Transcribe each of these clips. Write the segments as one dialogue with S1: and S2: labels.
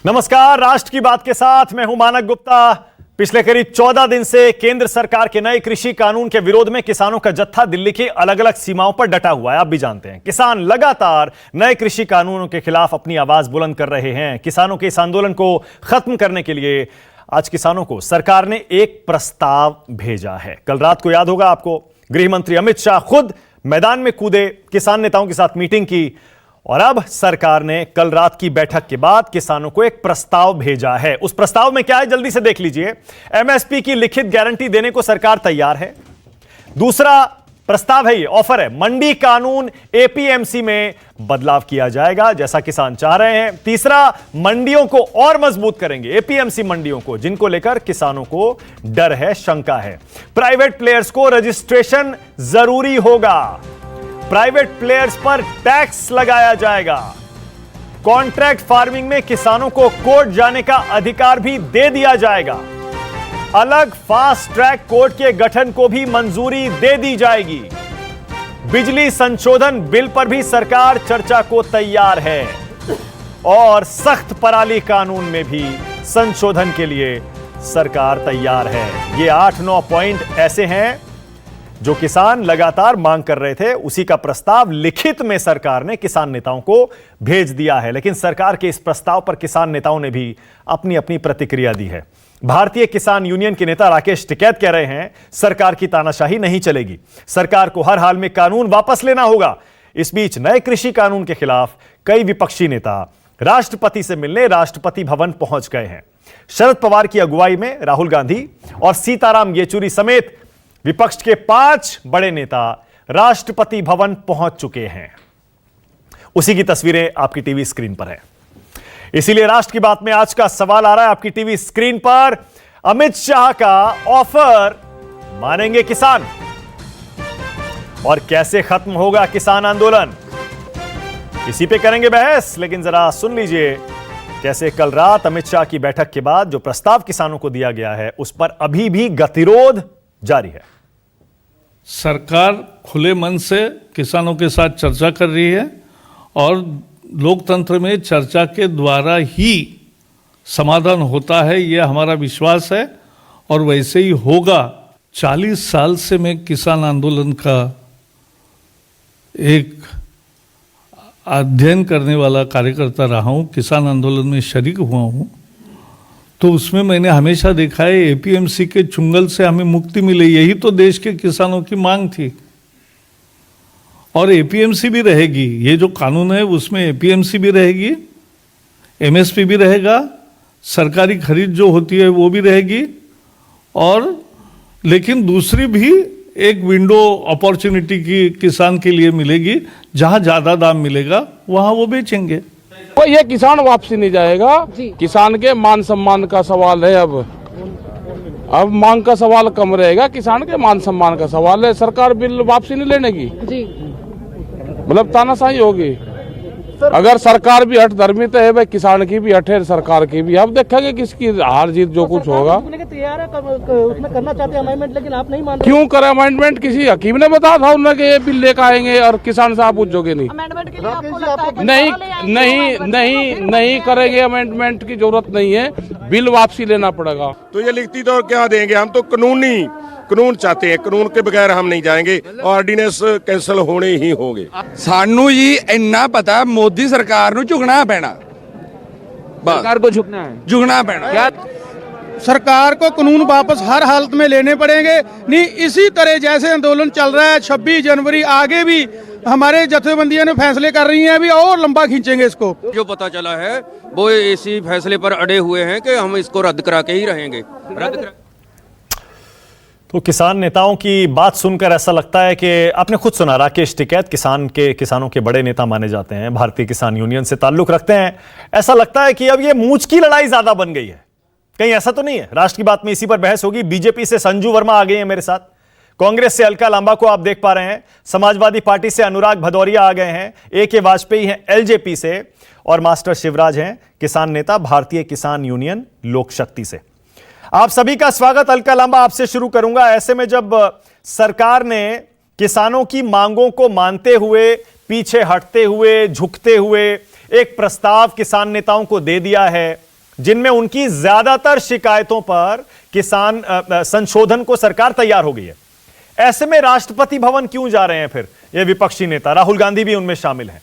S1: नमस्कार, राष्ट्र की बात के साथ मैं हूं मानक गुप्ता। पिछले करीब 14 दिन से केंद्र सरकार के नए कृषि कानून के विरोध में किसानों का जत्था दिल्ली की अलग अलग सीमाओं पर डटा हुआ है। आप भी जानते हैं, किसान लगातार नए कृषि कानूनों के खिलाफ अपनी आवाज बुलंद कर रहे हैं। किसानों के इस आंदोलन को खत्म करने के लिए आज किसानों को सरकार ने एक प्रस्ताव भेजा है। कल रात को याद होगा आपको, गृह मंत्री अमित शाह खुद मैदान में कूदे, किसान नेताओं के साथ मीटिंग की और अब सरकार ने कल रात की बैठक के बाद किसानों को एक प्रस्ताव भेजा है। उस प्रस्ताव में क्या है, जल्दी से देख लीजिए। एमएसपी की लिखित गारंटी देने को सरकार तैयार है। दूसरा प्रस्ताव है, ये ऑफर है, मंडी कानून एपीएमसी में बदलाव किया जाएगा जैसा किसान चाह रहे हैं। तीसरा, मंडियों को और मजबूत करेंगे, एपीएमसी मंडियों को, जिनको लेकर किसानों को डर है, शंका है। प्राइवेट प्लेयर्स को रजिस्ट्रेशन जरूरी होगा, प्राइवेट प्लेयर्स पर टैक्स लगाया जाएगा। कॉन्ट्रैक्ट फार्मिंग में किसानों को कोर्ट जाने का अधिकार भी दे दिया जाएगा। अलग फास्ट ट्रैक कोर्ट के गठन को भी मंजूरी दे दी जाएगी। बिजली संशोधन बिल पर भी सरकार चर्चा को तैयार है और सख्त पराली कानून में भी संशोधन के लिए सरकार तैयार है। ये 8-9 पॉइंट ऐसे हैं जो किसान लगातार मांग कर रहे थे। उसी का प्रस्ताव लिखित में सरकार ने किसान नेताओं को भेज दिया है। लेकिन सरकार के इस प्रस्ताव पर किसान नेताओं ने भी अपनी अपनी प्रतिक्रिया दी है। भारतीय किसान यूनियन के नेता राकेश टिकैत कह रहे हैं, सरकार की तानाशाही नहीं चलेगी, सरकार को हर हाल में कानून वापस लेना होगा। इस बीच नए कृषि कानून के खिलाफ कई विपक्षी नेता राष्ट्रपति से मिलने राष्ट्रपति भवन पहुंच गए हैं। शरद पवार की अगुवाई में राहुल गांधी और सीताराम येचुरी समेत विपक्ष के 5 बड़े नेता राष्ट्रपति भवन पहुंच चुके हैं। उसी की तस्वीरें आपकी टीवी स्क्रीन पर है। इसीलिए राष्ट्र की बात में आज का सवाल आ रहा है आपकी टीवी स्क्रीन पर, अमित शाह का ऑफर मानेंगे किसान और कैसे खत्म होगा किसान आंदोलन, इसी पे करेंगे बहस। लेकिन जरा सुन लीजिए कैसे कल रात अमित शाह की बैठक के बाद जो प्रस्ताव किसानों को दिया गया है उस पर अभी भी गतिरोध जारी है।
S2: सरकार खुले मन से किसानों के साथ चर्चा कर रही है और लोकतंत्र में चर्चा के द्वारा ही समाधान होता है, यह हमारा विश्वास है और वैसे ही होगा। 40 साल से मैं किसान आंदोलन का एक अध्ययन करने वाला कार्यकर्ता रहा हूँ, किसान आंदोलन में शरीक हुआ हूँ, तो उसमें मैंने हमेशा देखा है एपीएमसी के चुंगल से हमें मुक्ति मिले, यही तो देश के किसानों की मांग थी। और एपीएमसी भी रहेगी, ये जो कानून है उसमें एपीएमसी भी रहेगी, एमएसपी भी रहेगा, सरकारी खरीद जो होती है वो भी रहेगी, और लेकिन दूसरी भी एक विंडो अपॉर्चुनिटी की किसान के लिए मिलेगी, जहां ज़्यादा दाम मिलेगा वहां वो बेचेंगे।
S3: तो ये किसान वापसी नहीं जाएगा, किसान के मान सम्मान का सवाल है। अब मांग का सवाल कम रहेगा, किसान के मान सम्मान का सवाल है। सरकार बिल वापसी नहीं लेने की, मतलब तानाशाही होगी। अगर सरकार भी हठ धर्मी तो है भाई, किसान की भी हठ है, सरकार की भी। अब देखेंगे किसकी हार जीत जो कुछ होगा।
S4: तैयार है, उसमें करना चाहते हैं अमेंडमेंट, लेकिन आप नहीं मानते।
S3: क्यों करे अमेंडमेंट? किसी हकीम ने बताया था उन्हें कि ये बिल लेकर आएंगे और किसान साहब पूछोगे नहीं।
S4: अमेंडमेंट के लिए आपको लगता है कि
S3: नहीं करेंगे, अमेंडमेंट की जरूरत नहीं है, बिल वापसी लेना पड़ेगा।
S5: तो ये लिखती तो क्या देंगे, हम तो कानून चाहते हैं, कानून के बगैर हम नहीं जाएंगे। ऑर्डिनेंस कैंसिल होने ही होंगे।
S6: सानू जी इन्ना पता, मोदी सरकार नू झुकना पैना,
S3: सरकार को झुकना पैना।
S6: क्या
S7: सरकार को कानून वापस हर हालत में लेने पड़ेंगे। नहीं इसी तरह जैसे आंदोलन चल रहा है, 26 जनवरी आगे भी हमारे जथेबंदियां ने फैसले कर रही हैं, अभी और लंबा खींचेंगे इसको।
S8: जो पता चला है वो इसी फैसले पर अड़े हुए हैं कि हम इसको रद्द करा के ही रहेंगे।
S1: तो किसान नेताओं की बात सुनकर ऐसा लगता है कि आपने खुद सुना, राकेश टिकैत किसानों के बड़े नेता माने जाते हैं, भारतीय किसान यूनियन से ताल्लुक रखते हैं। ऐसा लगता है कि अब ये मूंछ की लड़ाई ज्यादा बन गई है, कहीं ऐसा तो नहीं है। राष्ट्र की बात में इसी पर बहस होगी। बीजेपी से संजू वर्मा आ गए हैं मेरे साथ, कांग्रेस से अलका लांबा को आप देख पा रहे हैं, समाजवादी पार्टी से अनुराग भदौरिया आ गए हैं, AK वाजपेयी हैं एलजेपी से, और मास्टर शिवराज हैं किसान नेता भारतीय किसान यूनियन लोक शक्ति से। आप सभी का स्वागत। अलका लांबा, आपसे शुरू करूंगा। ऐसे में जब सरकार ने किसानों की मांगों को मानते हुए, पीछे हटते हुए, झुकते हुए एक प्रस्ताव किसान नेताओं को दे दिया है, जिनमें उनकी ज्यादातर शिकायतों पर किसान संशोधन को सरकार तैयार हो गई है। ऐसे में राष्ट्रपति भवन क्यों जा रहे हैं फिर ये विपक्षी नेता? राहुल गांधी भी उनमें शामिल हैं।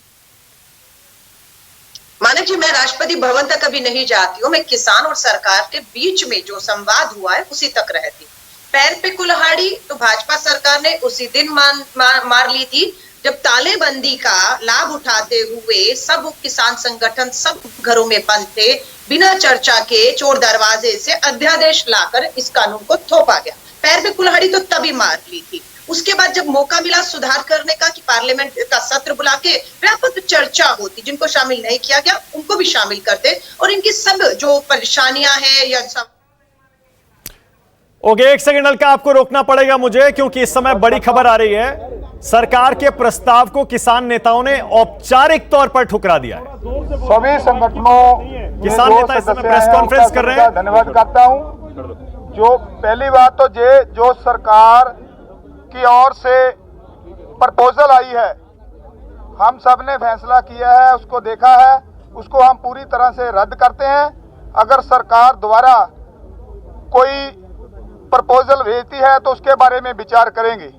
S9: मानव जी, मैं राष्ट्रपति भवन तक अभी नहीं जाती हूँ। मैं किसान और सरकार के बीच में जो संवाद हुआ है उसी तक रहती। पैर पे कुल्हाड़ी तो भाजपा सरकार ने उसी दिन मार ली थी जब तालेबंदी का लाभ उठाते हुए सब किसान संगठन सब घरों में बंद थे, बिना चर्चा के चोर दरवाजे से अध्यादेश लाकर इस कानून को थोपा गया। पैर पे कुल्हाड़ी तो तभी मार ली थी। उसके बाद जब मौका मिला सुधार करने का कि पार्लियामेंट का सत्र बुला के व्यापक चर्चा होती, जिनको शामिल नहीं किया गया उनको भी शामिल करते और इनकी सब जो परेशानियां हैं या सब।
S1: ओके, एक सेकंड अलका, आपको रोकना पड़ेगा मुझे क्योंकि इस समय बड़ी खबर आ रही है। सरकार के प्रस्ताव को किसान नेताओं ने औपचारिक तौर पर ठुकरा दिया है।
S10: सभी संगठनों
S1: किसान नेता इस समय प्रेस कॉन्फ्रेंस कर रहे हैं।
S10: धन्यवाद करता हूं। जो पहली बात तो जो सरकार की ओर से प्रपोजल आई है, हम सब ने फैसला किया है, उसको देखा है, उसको हम पूरी तरह से रद्द करते हैं। अगर सरकार द्वारा कोई प्रपोजल भेजती है तो उसके बारे में विचार करेंगे।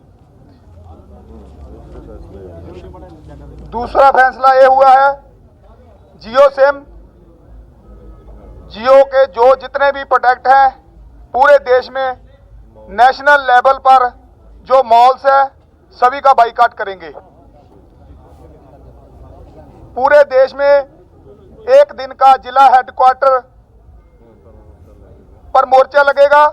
S10: दूसरा फैसला ये हुआ है, जियो सिम, जियो के जो जितने भी प्रोडक्ट हैं पूरे देश में नेशनल लेवल पर जो मॉल्स है सभी का बाइकाट करेंगे। पूरे देश में एक दिन का जिला हेडक्वार्टर पर मोर्चा लगेगा।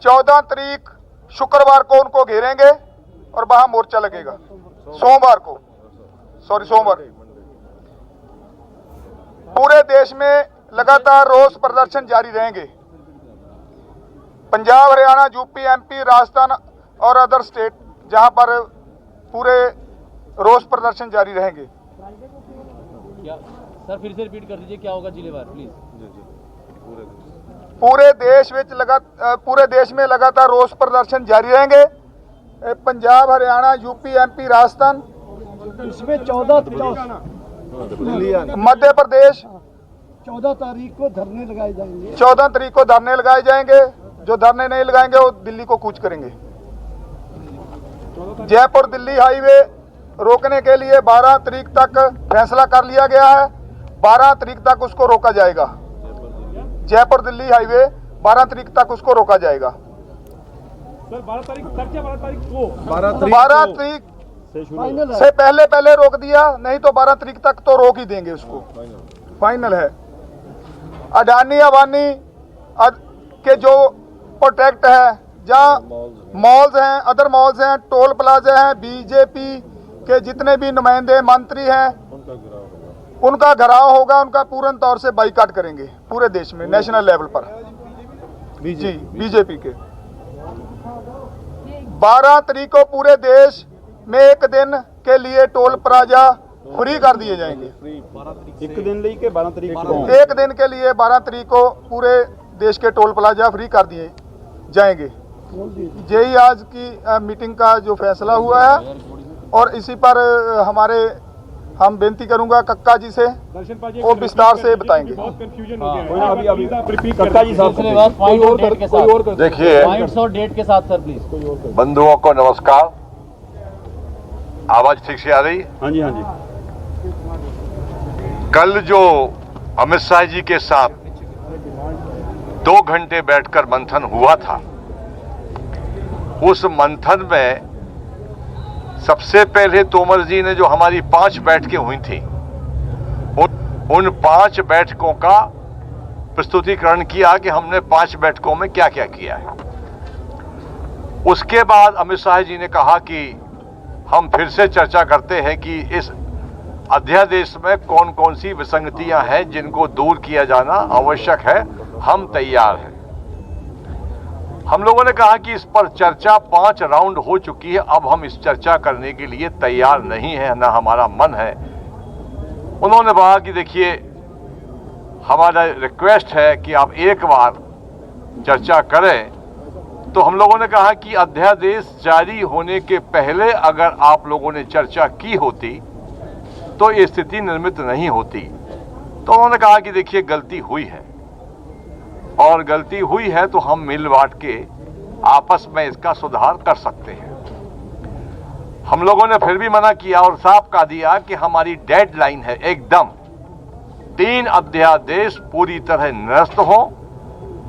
S10: 14 तारीख शुक्रवार को उनको घेरेंगे और वहां मोर्चा लगेगा। सोमवार पूरे देश में लगातार रोष प्रदर्शन जारी रहेंगे। पंजाब, हरियाणा, यूपी, एमपी, राजस्थान और अदर स्टेट जहां पर पूरे रोष प्रदर्शन जारी रहेंगे।
S4: क्या सर फिर से रिपीट कर दीजिए, क्या होगा जिलेवार प्लीज?
S10: पूरे देश में लगातार रोष प्रदर्शन जारी रहेंगे। पंजाब, हरियाणा, यूपी, एमपी, राजस्थान,
S4: इसमें 14
S10: मध्य प्रदेश
S4: 14 तारीख को धरने लगाए जाएंगे।
S10: 14 तारीख को धरने लगाए जाएंगे। जो धरने नहीं लगाएंगे वो दिल्ली को कूच करेंगे। जयपुर दिल्ली हाईवे रोकने के लिए 12 तारीख तक फैसला कर लिया गया है। 12 तारीख तक उसको रोका जाएगा। जयपुर दिल्ली हाईवे 12 तारीख तक उसको रोका जाएगा।
S3: सर 12 तारीख तक या 12 तारीख को?
S10: 12 तारीख से पहले रोक दिया, नहीं तो 12 तारीख तक तो रोक ही देंगे उसको। फाइनल है। अडानी अबानी के जो प्रोटेक्ट है, जहाँ मॉल्स हैं, अदर मॉल्स हैं, टोल प्लाजा हैं, बीजेपी के जितने भी नुमाइंदे मंत्री हैं उनका घेराव होगा। उनका पूर्ण तौर से बाइकाट करेंगे पूरे देश में नेशनल लेवल पर। जी बीजेपी के 12 तारीख को पूरे देश में एक दिन के लिए टोल प्लाजा फ्री कर दिए जाएंगे।
S3: एक दिन लेके 12 तारीख को,
S10: एक दिन के लिए 12 तारीख को पूरे देश के टोल प्लाजा फ्री कर दिए जाएंगे। यही आज की मीटिंग का जो फैसला हुआ है और इसी पर हम बेनती करूंगा कक्का जी से, वो विस्तार से बताएंगे।
S11: देखिए,
S4: डेट के साथ सर प्लीज।
S11: बंधुओं को नमस्कार। आवाज ठीक से आ रही?
S3: हाँ जी, हाँ जी।
S11: कल जो अमित शाह जी के साथ 2 घंटे बैठकर मंथन हुआ था, उस मंथन में सबसे पहले तोमर जी ने जो हमारी 5 बैठकें हुई थी उन 5 बैठकों का प्रस्तुतिकरण किया कि हमने 5 बैठकों में क्या क्या किया है। उसके बाद अमित शाह जी ने कहा कि हम फिर से चर्चा करते हैं कि इस अध्यादेश में कौन कौन सी विसंगतियां हैं जिनको दूर किया जाना आवश्यक है। हम तैयार हैं। हम लोगों ने कहा कि इस पर चर्चा 5 राउंड हो चुकी है, अब हम इस चर्चा करने के लिए तैयार नहीं है, ना हमारा मन है। उन्होंने कहा कि देखिए, हमारा रिक्वेस्ट है कि आप एक बार चर्चा करें। तो हम लोगों ने कहा कि अध्यादेश जारी होने के पहले अगर आप लोगों ने चर्चा की होती तो ये स्थिति निर्मित नहीं होती। तो उन्होंने कहा कि देखिए गलती हुई है और गलती हुई है तो हम मिल बांट के आपस में इसका सुधार कर सकते हैं। हम लोगों ने फिर भी मना किया और साफ कह दिया कि हमारी डेडलाइन है एकदम 3 अध्यादेश पूरी तरह निरस्त हो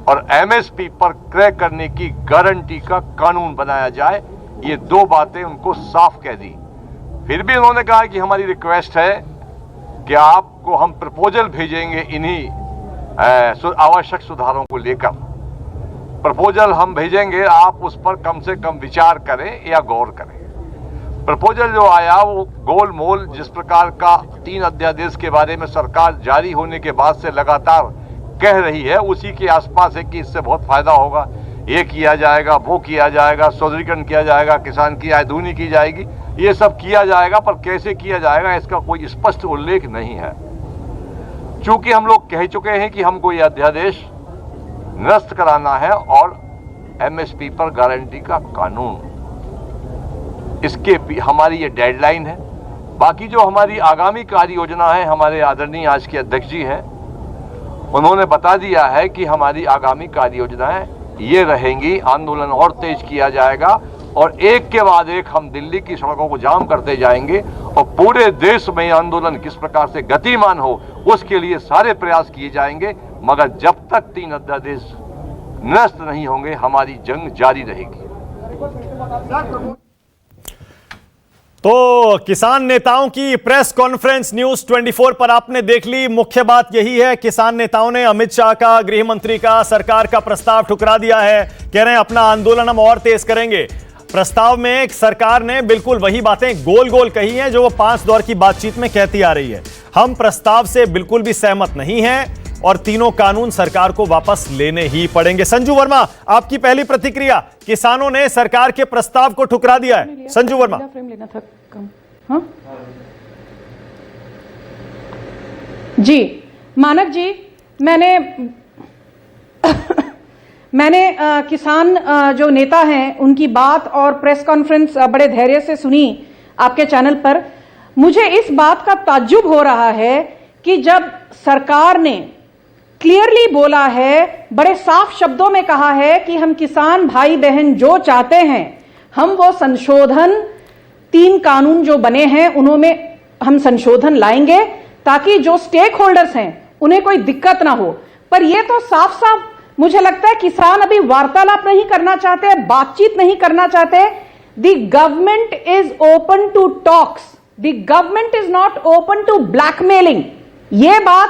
S11: और एमएसपी पर क्रय करने की गारंटी का कानून बनाया जाए। ये 2 बातें उनको साफ कह दी। फिर भी उन्होंने कहा कि हमारी रिक्वेस्ट है कि आपको हम प्रपोजल भेजेंगे इन्हीं आवश्यक सुधारों को लेकर। प्रपोजल हम भेजेंगे, आप उस पर कम से कम विचार करें या गौर करें। प्रपोजल जो आया वो गोल मोल जिस प्रकार का 3 अध्यादेश के बारे में सरकार जारी होने के बाद से लगातार कह रही है, उसी के आसपास है कि इससे बहुत फायदा होगा, ये किया जाएगा, वो किया जाएगा, सौदरीकरण किया जाएगा, किसान की आय दूनी की जाएगी, ये सब किया जाएगा, पर कैसे किया जाएगा इसका कोई स्पष्ट उल्लेख नहीं है। चूंकि हम लोग कह चुके हैं कि हमको ये अध्यादेश निरस्त कराना है और एमएसपी पर गारंटी का कानून, इसके हमारी ये डेडलाइन है। बाकी जो हमारी आगामी कार्य योजना है, हमारे आदरणीय आज के अध्यक्ष जी हैं, उन्होंने बता दिया है कि हमारी आगामी कार्य योजनाएं ये रहेंगी। आंदोलन और तेज किया जाएगा और एक के बाद एक हम दिल्ली की सड़कों को जाम करते जाएंगे और पूरे देश में आंदोलन किस प्रकार से गतिमान हो उसके लिए सारे प्रयास किए जाएंगे। मगर जब तक 3 अध्यादेश निरस्त नहीं होंगे हमारी जंग जारी रहेगी।
S1: तो किसान नेताओं की प्रेस कॉन्फ्रेंस न्यूज 24 पर आपने देख ली। मुख्य बात यही है, किसान नेताओं ने अमित शाह का, गृह मंत्री का, सरकार का प्रस्ताव ठुकरा दिया है। कह रहे हैं अपना आंदोलन हम और तेज करेंगे। प्रस्ताव में सरकार ने बिल्कुल वही बातें गोल गोल कही हैं जो वो 5 दौर की बातचीत में कहती आ रही है। हम प्रस्ताव से बिल्कुल भी सहमत नहीं हैं और तीनों कानून सरकार को वापस लेने ही पड़ेंगे। संजू वर्मा, आपकी पहली प्रतिक्रिया, किसानों ने सरकार के प्रस्ताव को ठुकरा दिया है। संजू वर्मा।
S12: हाँ? जी मानक जी, मैंने किसान जो नेता हैं उनकी बात और प्रेस कॉन्फ्रेंस बड़े धैर्य से सुनी आपके चैनल पर। मुझे इस बात का ताज्जुब हो रहा है कि जब सरकार ने क्लियरली बोला है, बड़े साफ शब्दों में कहा है कि हम किसान भाई बहन जो चाहते हैं हम वो संशोधन 3 कानून जो बने हैं उनमें हम संशोधन लाएंगे ताकि जो स्टेक होल्डर्स हैं उन्हें कोई दिक्कत ना हो। पर यह तो साफ साफ मुझे लगता है किसान अभी वार्तालाप नहीं करना चाहते, बातचीत नहीं करना चाहते। The government is open to talks, the government is not open to blackmailing. यह बात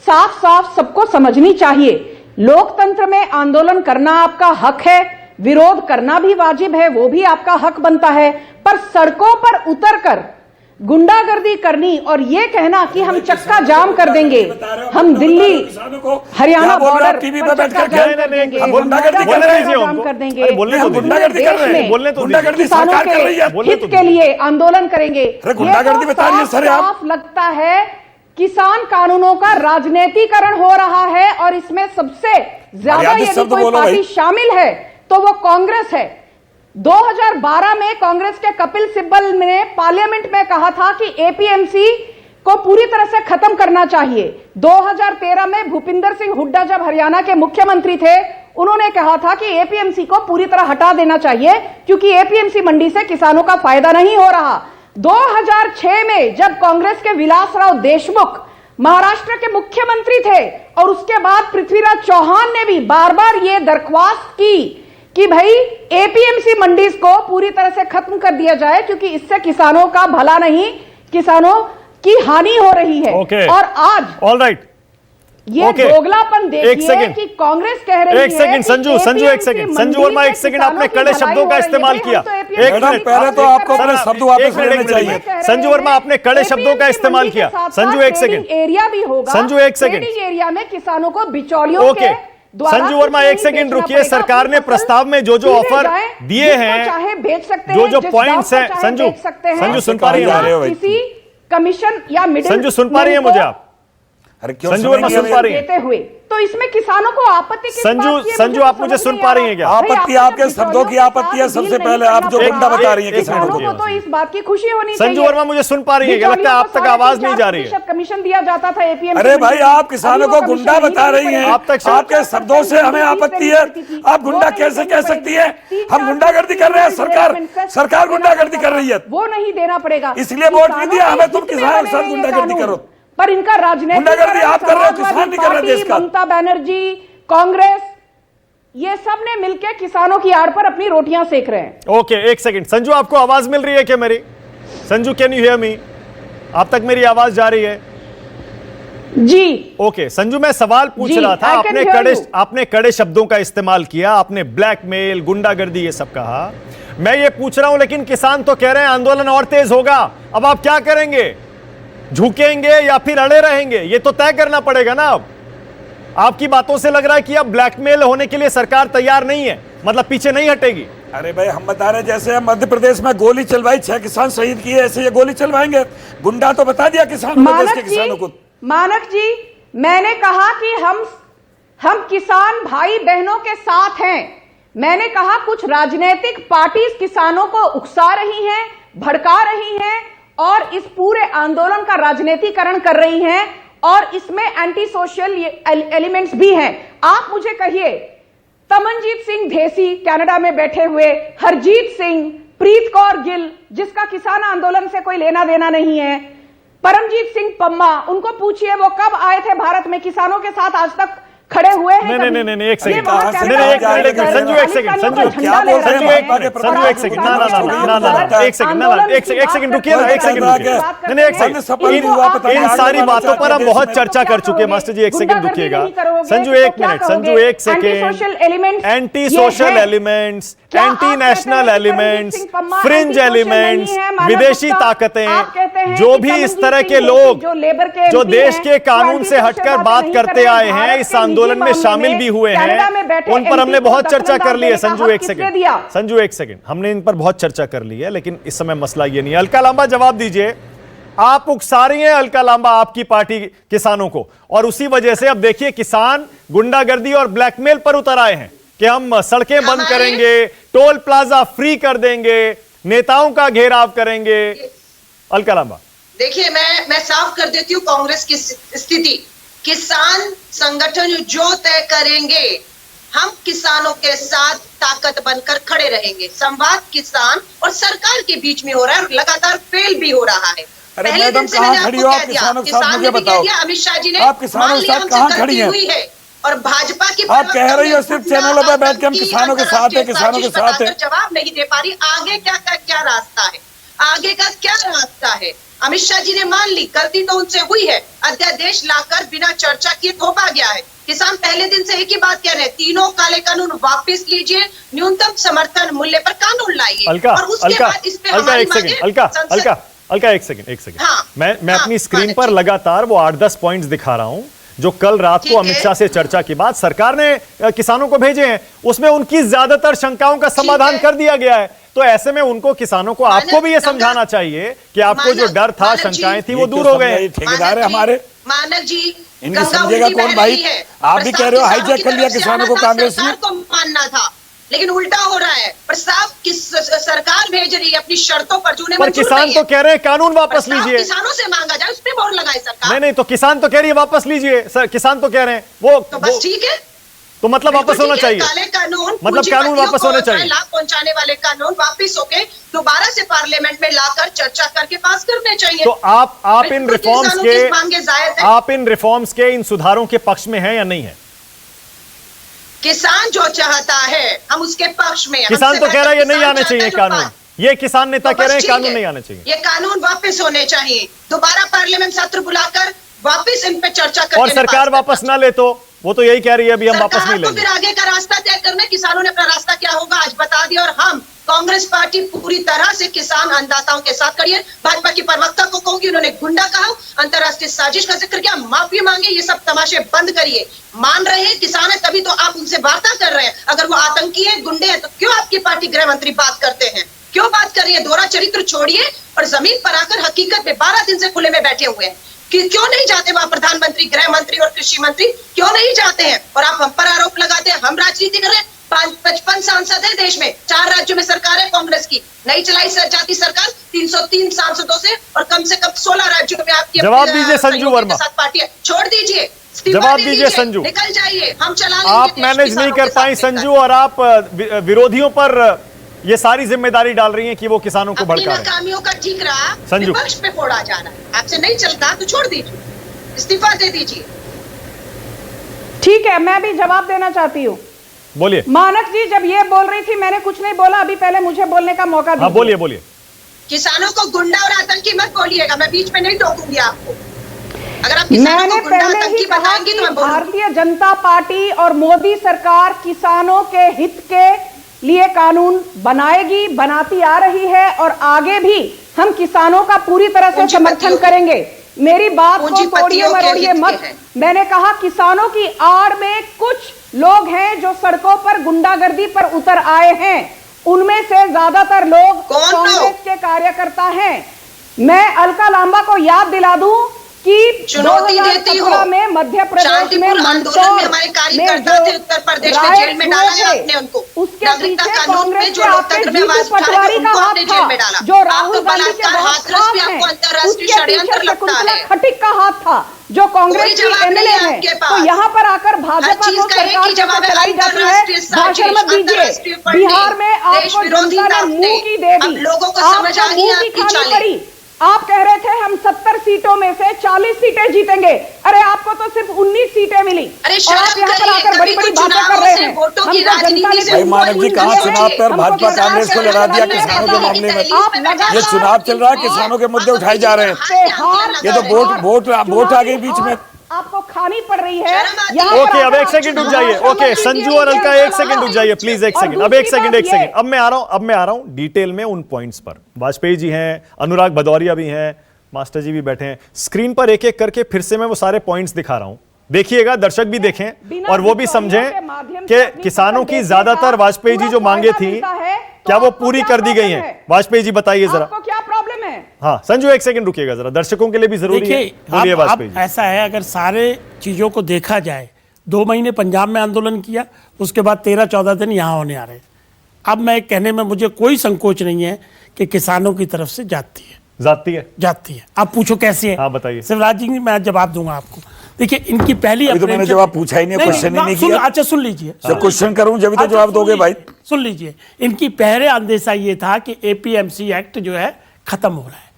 S12: साफ साफ सबको समझनी चाहिए। लोकतंत्र में आंदोलन करना आपका हक है, विरोध करना भी वाजिब है, वो भी आपका हक बनता है। पर सड़कों पर उतरकर गुंडागर्दी करनी और ये कहना कि हम चक्का जाम कर देंगे, हम दिल्ली हरियाणा बॉर्डर पर चक्का जाम कर देंगे, जाम कर देंगे, किसानों के हित के लिए आंदोलन करेंगे, ये साफ लगता है किसान कानूनों का राजनीतिकरण हो रहा है। और इसमें सबसे ज्यादा यदि कोई पार्टी शामिल है तो वो कांग्रेस है। 2012 में कांग्रेस के कपिल सिब्बल ने पार्लियामेंट में कहा था कि एपीएमसी को पूरी तरह से खत्म करना चाहिए। 2013 में भूपिंदर सिंह हुड्डा जब हरियाणा के मुख्यमंत्री थे उन्होंने कहा था कि एपीएमसी को पूरी तरह हटा देना चाहिए क्योंकि एपीएमसी मंडी से किसानों का फायदा नहीं हो रहा। 2006 में जब कांग्रेस के विलासराव देशमुख महाराष्ट्र के मुख्यमंत्री थे और उसके बाद पृथ्वीराज चौहान ने भी बार बार यह दरख्वास्त की कि भाई एपीएमसी मंडीज को पूरी तरह से खत्म कर दिया जाए क्योंकि इससे किसानों का भला नहीं, किसानों की हानि हो रही है। और आज
S1: ऑलराइट
S12: ये दोगलापन देखिए कि कांग्रेस कह रही है।
S1: एक सेकंड संजू, एक सेकंड संजू वर्मा, एक सेकंड, आपने कड़े शब्दों का इस्तेमाल किया। एक मिनट,
S6: पहले तो आपको अपने शब्द वापस लेने चाहिए।
S1: संजू वर्मा, आपने कड़े शब्दों का इस्तेमाल किया। संजू एक सेकंड,
S12: एरिया भी होगा,
S1: संजू एक सेकंड,
S12: एरिया में किसानों को बिचौलियों के
S1: संजू वर्मा एक सेकंड रुकिए। सरकार ने प्रस्ताव में जो जो ऑफर दिए हैं,
S12: चाहे बेच सकते
S1: हैं, जो पॉइंट्स हैं, संजू सुन पा रही है
S12: किसी कमीशन या मिडिल,
S1: संजू सुन पा रही है मुझे आप?
S6: अरे क्यों
S1: संजू वर्मा सुन पा रही है?
S12: देते हुए तो इसमें किसानों को आपत्ति किस बात की है?
S1: संजू
S12: मुझे
S1: आप
S12: तो
S1: मुझे
S12: समझ
S1: सुन
S12: नहीं
S1: पा
S12: आ
S1: रही
S12: रहा
S1: हैं क्या?
S13: आपत्ति आपके शब्दों की आपत्ति है। सबसे पहले आप जो गुंडा बता रही हैं किसानों को,
S12: तो इस बात की खुशी होनी चाहिए।
S1: संजू वर्मा मुझे सुन पा रही है क्या? लगता है आप तक आवाज नहीं जा रही है।
S12: कमीशन दिया जाता था एपीएमसी।
S13: अरे भाई आप किसानों को गुंडा बता रही हैं, आपके शब्दों से हमें आपत्ति है। आप गुंडा कैसे कह सकती है? हम गुंडागर्दी कर रहे हैं, सरकार गुंडागर्दी कर रही है,
S12: वो नहीं देना पड़ेगा,
S13: इसलिए वोट नहीं दिया हमें। तुम किसानों के साथ गुंडागर्दी करो,
S12: पर इनका राजनीतिक
S13: गुंडागर्दी आप कर रहे हो, किसान नहीं कर रहे देश का।
S12: ममता बनर्जी, कांग्रेस, ये सब ने मिलकर किसानों की आड़ पर अपनी रोटियां सेक रहे हैं।
S1: ओके, एक सेकंड। संजू आपको आवाज मिल रही है क्या मेरी? Sanju can you hear me? आप तक मेरी आवाज जा रही है?
S12: जी
S1: ओके संजू, मैं सवाल पूछ रहा था। आपने कड़े शब्दों का इस्तेमाल किया, आपने ब्लैकमेल, गुंडागर्दी ये सब कहा। मैं ये पूछ रहा हूं लेकिन किसान तो कह रहे हैं आंदोलन और तेज होगा। अब आप क्या करेंगे? झुकेंगे या फिर अड़े रहेंगे? ये तो तय करना पड़ेगा ना। अब आपकी बातों से लग रहा है कि अब ब्लैकमेल होने के लिए सरकार तैयार नहीं है, मतलब पीछे नहीं हटेगी।
S13: अरे भाई हम बता रहे जैसे मध्य प्रदेश में गोली चलवाई, 6 किसान शहीद किए, ऐसे ये गोली चलवाएंगे। गुंडा तो बता दिया किसानों के किसानों को।
S12: मानक जी, मैंने कहा कि हम किसान भाई बहनों के साथ हैं। मैंने कहा कुछ राजनीतिक पार्टी किसानों को उकसा रही हैं, भड़का रही हैं और इस पूरे आंदोलन का राजनीतिकरण कर रही हैं और इसमें एंटी सोशल एलिमेंट्स भी हैं। आप मुझे कहिए, तमनजीत सिंह ढेसी कनाडा में बैठे हुए, हरजीत सिंह, प्रीत कौर गिल जिसका किसान आंदोलन से कोई लेना देना नहीं है, परमजीत सिंह पम्मा, उनको पूछिए वो कब आए थे भारत में, किसानों के साथ आज तक खड़े हुए हैं?
S1: नहीं, एक सेकंड संजू, एक सेकंड संजू,
S13: क्या बोल रहे हैं?
S1: संजू एक सेकंड, ना एक सेकंड रुकिए ना, एक सेकंड नहीं, एक सेकंड। इन सारी बातों पर हम बहुत चर्चा कर चुके हैं मास्टर जी, एक सेकंड रुकिएगा। संजू एक मिनट, संजू एक second. Anti social elements, anti national elements, fringe elements, विदेशी ताकतें, जो भी इस तरह के लोग जो देश के कानून से हटकर बात करते आए हैं, इस आंदोलन में शामिल भी हुए हैं, उन पर हमने बहुत चर्चा कर ली है। संजू एक सेकंड, हमने इन पर बहुत चर्चा कर ली है, लेकिन इस समय मसला ये नहीं है। अलका लांबा जवाब दीजिए। आप उकसा रही हैं अलका लांबा आपकी पार्टी किसानों को, और उसी वजह से अब देखिए किसान गुंडागर्दी और ब्लैकमेल पर उतर आए हैं कि हम सड़कें बंद करेंगे, टोल प्लाजा फ्री कर देंगे, नेताओं का घेराव करेंगे। अलका लांबा
S9: देखिए, मैं साफ कर देती हूँ कांग्रेस की स्थिति। किसान संगठन जो तय करेंगे, हम किसानों के साथ ताकत बनकर खड़े रहेंगे। संवाद किसान और सरकार के बीच में हो रहा है और लगातार फेल भी हो रहा है। पहले दिन से मैंने आपको कह दिया, किसान ने भी कह दिया, अमित शाह जी ने मान लिया हमसे गलती हुई है, और भाजपा की
S13: आप कह रही हो सिर्फ चैनलों पे बैठ के हम किसानों के साथ है, किसानों के साथ है।
S9: जवाब नहीं दे पा रही आगे क्या रास्ता है, आगे का क्या रास्ता है। अमित शाह जी ने मान ली गलती तो उनसे हुई है, अध्यादेश लाकर बिना चर्चा किए थोपा गया है। किसान पहले दिन से एक ही बात कह रहे हैं, तीनों काले कानून वापस लीजिए, न्यूनतम समर्थन मूल्य पर कानून लाइए, और उसके बाद इस पे हमारी मांगे।
S1: अलका एक सेकंड। मैं अपनी स्क्रीन पर लगातार वो 8-10 पॉइंट्स दिखा रहा हूं जो कल रात को अमित शाह से चर्चा के बाद सरकार ने किसानों को भेजे हैं। उसमें उनकी ज्यादातर शंकाओं का समाधान कर दिया गया है। तो ऐसे में उनको, किसानों को, आपको भी ये समझाना चाहिए कि आपको जो डर था, शंकाएं थी, वो दूर हो गए।
S13: ठेकेदार है हमारे
S9: मानक जी,
S13: इनको समझेगा कौन भाई? आप भी कह रहे हो हाईजैक कर लिया किसानों को कांग्रेस ने,
S9: को मानना था, लेकिन उल्टा हो रहा है। प्रस्ताव सरकार भेज रही है अपनी शर्तों पर, जो
S1: पर किसान तो कह रहे हैं कानून वापस लीजिए,
S9: किसानों से मांगा जाए, उस पर बोर्ड लगाए सरकार।
S1: नहीं, तो किसान तो कह रही है वापस लीजिए, किसान तो कह रहे हैं वो,
S9: तो बस ठीक है,
S1: तो मतलब वापस होना चाहिए,
S9: काले कानून,
S1: मतलब कानून वापस होने चाहिए,
S9: लाभ पहुंचाने वाले कानून वापस होके दोबारा से पार्लियामेंट में लाकर चर्चा करके पास करने चाहिए।
S1: तो आप इन रिफॉर्म्स के इन सुधारों के पक्ष में हैं या नहीं है?
S9: किसान जो चाहता है हम उसके पक्ष में।
S1: किसान तो कह रहा है ये नहीं आने चाहिए कानून, ये किसान नेता कह रहे हैं कानून नहीं आने चाहिए,
S9: ये कानून वापस होने चाहिए, दोबारा पार्लियामेंट सत्र बुलाकर वापस इन पे चर्चा करके।
S1: और सरकार वापस ना ले तो वो तो यही कह रही है अभी हम वापस नहीं लेंगे।
S9: फिर आगे का रास्ता तय करना, किसानों ने अपना रास्ता क्या होगा आज बता दिया, और हम कांग्रेस पार्टी पूरी तरह से किसान अन्नदाताओं के साथ खड़ी है। भाजपा की प्रवक्ता को कहूंगी, उन्होंने गुंडा कहा, अंतर्राष्ट्रीय साजिश का जिक्र किया, माफी मांगे, ये सब तमाशे बंद करिए। मान रहे हैं किसान है तभी तो आप उनसे वार्ता कर रहे हैं, अगर वो आतंकी है, गुंडे हैं, तो क्यों आपकी पार्टी गृह मंत्री बात करते हैं, क्यों बात कर रही है? दोहरा चरित्र छोड़िए और जमीन पर आकर हकीकत में 12 दिन से खुले में बैठे हुए हैं। क्यों नहीं जाते वहां प्रधानमंत्री, गृह मंत्री और कृषि मंत्री क्यों नहीं जाते हैं? और आप हम पर आरोप लगाते हैं हम राजनीति कर रहे हैं। 55 सांसद है देश में, 4 राज्यों में सरकार है कांग्रेस की, नहीं चलाई जाती सरकार 303 सांसदों से, और कम से कम 16 राज्यों में आपकी
S1: जवाब दीजिए संजू वर्मा,
S9: साथ पार्टी है। छोड़ दीजिए,
S1: जवाब दीजिए संजू,
S9: निकल जाइए, हम चला लेंगे।
S1: आप मैनेज नहीं कर पाई संजू, और आप विरोधियों पर ये सारी जिम्मेदारी डाल रही हैं कि वो किसानों को भड़का रहे हैं।
S9: नाकामियों का ठीक रहा
S1: संजू,
S9: विपक्ष पे फोड़ा जा रहा है, आपसे नहीं चलता तो छोड़ दीजिए, इस्तीफा दे दीजिए।
S12: ठीक है, मैं भी जवाब देना चाहती हूँ।
S1: बोलिए।
S12: मानक जी जब ये बोल रही थी मैंने कुछ नहीं बोला, अभी पहले मुझे बोलने का मौका दीजिए।
S1: बोलिए बोलिए।
S9: किसानों को गुंडा और आतंकी मत बोलिएगा, मैं बीच में नहीं टोकूंगी आपको। अगर आप किसानों को गुंडा आतंकी बताएंगी तो मैं बोलूंगी।
S12: भारतीय जनता पार्टी और मोदी सरकार किसानों के हित के लिए कानून बनाएगी, बनाती आ रही है, और आगे भी हम किसानों का पूरी तरह से समर्थन करेंगे। मेरी बात को तोड़िए मरोड़िए मत। मैंने कहा किसानों की आड़ में कुछ लोग हैं जो सड़कों पर गुंडागर्दी पर उतर आए हैं, उनमें से ज्यादातर लोग कांग्रेस के कार्यकर्ता हैं। मैं अलका लांबा को याद दिला दूं कि 2017 में मध्य प्रदेश में मंदसौर में जो
S9: उत्तर प्रदेश में जेल में डाला है आपने उनको,
S12: उसके पीछे कांग्रेस के आपके जीतू पटवारी का हाथ था, जो राहुल गांधी के बहुत खास हैं। उसके पीछे शकुंतला खटिक का हाथ था, जो कांग्रेस की एमएलए है। तो यहाँ पर आकर भाजपा को सरकार चलाई जाती है, भाषण मत दीजिए। बिहार में आपको जनता ने मुंह की दे दी, आपको मुंह की खानी पड़ी। आप कह रहे थे हम 70 सीटों में से 40 सीटें जीतेंगे, अरे आपको तो सिर्फ 19 सीटें मिली, और आप यहाँ पर आकर बड़ी बड़ी बातें कर रहे हैं।
S13: भाई मानक जी कहाँ चुनाव पर भाजपा कांग्रेस को लगा दिया किसानों के मामले में? ये चुनाव चल रहा है, किसानों के मुद्दे उठाए जा रहे हैं, ये तो वोट आ गई बीच में,
S12: आपको खानी पड़ रही है।
S1: ओके, अब एक सेकंड रुक जाइए। ओके संजू और अलका एक सेकंड रुक जाइए प्लीज, एक सेकंड। अब एक सेकंड अब मैं आ रहा हूं डिटेल में उन पॉइंट्स पर। वाजपेयी जी हैं, अनुराग भदौरिया भी हैं, मास्टर जी भी बैठे हैं। स्क्रीन पर एक एक करके फिर से मैं वो सारे पॉइंट्स दिखा रहा हूं, देखिएगा, दर्शक भी देखें और वो भी समझें कि किसानों की ज्यादातर वाजपेयी जी जो मांगे थी क्या वो पूरी कर दी गई हैं। वाजपेयी जी बताइए जरा,
S12: आपको क्या प्रॉब्लम है?
S1: हाँ संजू एक सेकंड रुकिएगा जरा, दर्शकों के लिए भी जरूरी है। बोलिए वाजपेयी जी।
S14: ऐसा है, अगर सारे चीजों को देखा जाए, 2 महीने पंजाब में आंदोलन किया, उसके बाद 13-14 दिन यहाँ होने आ रहे हैं। अब मैं कहने में मुझे कोई संकोच नहीं है कि किसानों की तरफ से जाती है। आप पूछो कैसे है?
S1: हाँ बताइए।
S14: शिवराज जी मैं जवाब दूंगा आपको। देखिए इनकी पहली
S13: तो मैंने जवाब पूछा ही नहीं, क्वेश्चन ही नहीं किया।
S14: अच्छा सुन लीजिए,
S13: जब क्वेश्चन करूं जब तो जवाब दोगे भाई।
S14: सुन लीजिए, इनकी पहले अंदेशा ये था कि एपीएमसी एक्ट जो है खत्म हो रहा है।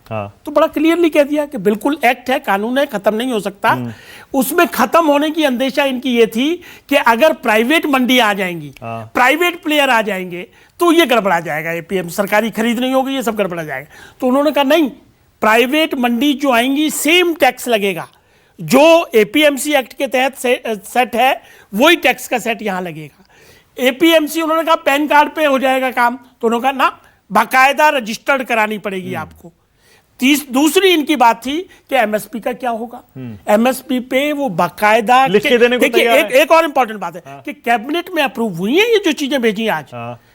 S14: तो बड़ा क्लियरली कह दिया कि बिल्कुल एक्ट है, कानून है, खत्म नहीं हो सकता। उसमें खत्म होने की अंदेशा इनकी ये थी कि अगर प्राइवेट मंडी आ जाएंगी, प्राइवेट प्लेयर आ जाएंगे तो ये गड़बड़ा जाएगा, एपीएम सरकारी खरीद नहीं होगी, ये सब गड़बड़ा जाएगा। तो उन्होंने कहा नहीं, प्राइवेट मंडी जो आएंगी सेम टैक्स लगेगा, जो एपीएमसी एक्ट के तहत सेट है वही टैक्स का सेट यहां लगेगा। एपीएमसी उन्होंने कहा पैन कार्ड पे हो जाएगा काम, तो उन्होंने कहा ना, बाकायदा रजिस्टर्ड करानी पड़ेगी आपको। दूसरी इनकी बात थी कि एमएसपी का क्या होगा। एमएसपी पे वो बाकायदा
S1: लिख के देने को तैयार है।
S14: एक और इंपॉर्टेंट बात है कि कैबिनेट में अप्रूव हुई है ये जो चीजें भेजी आज,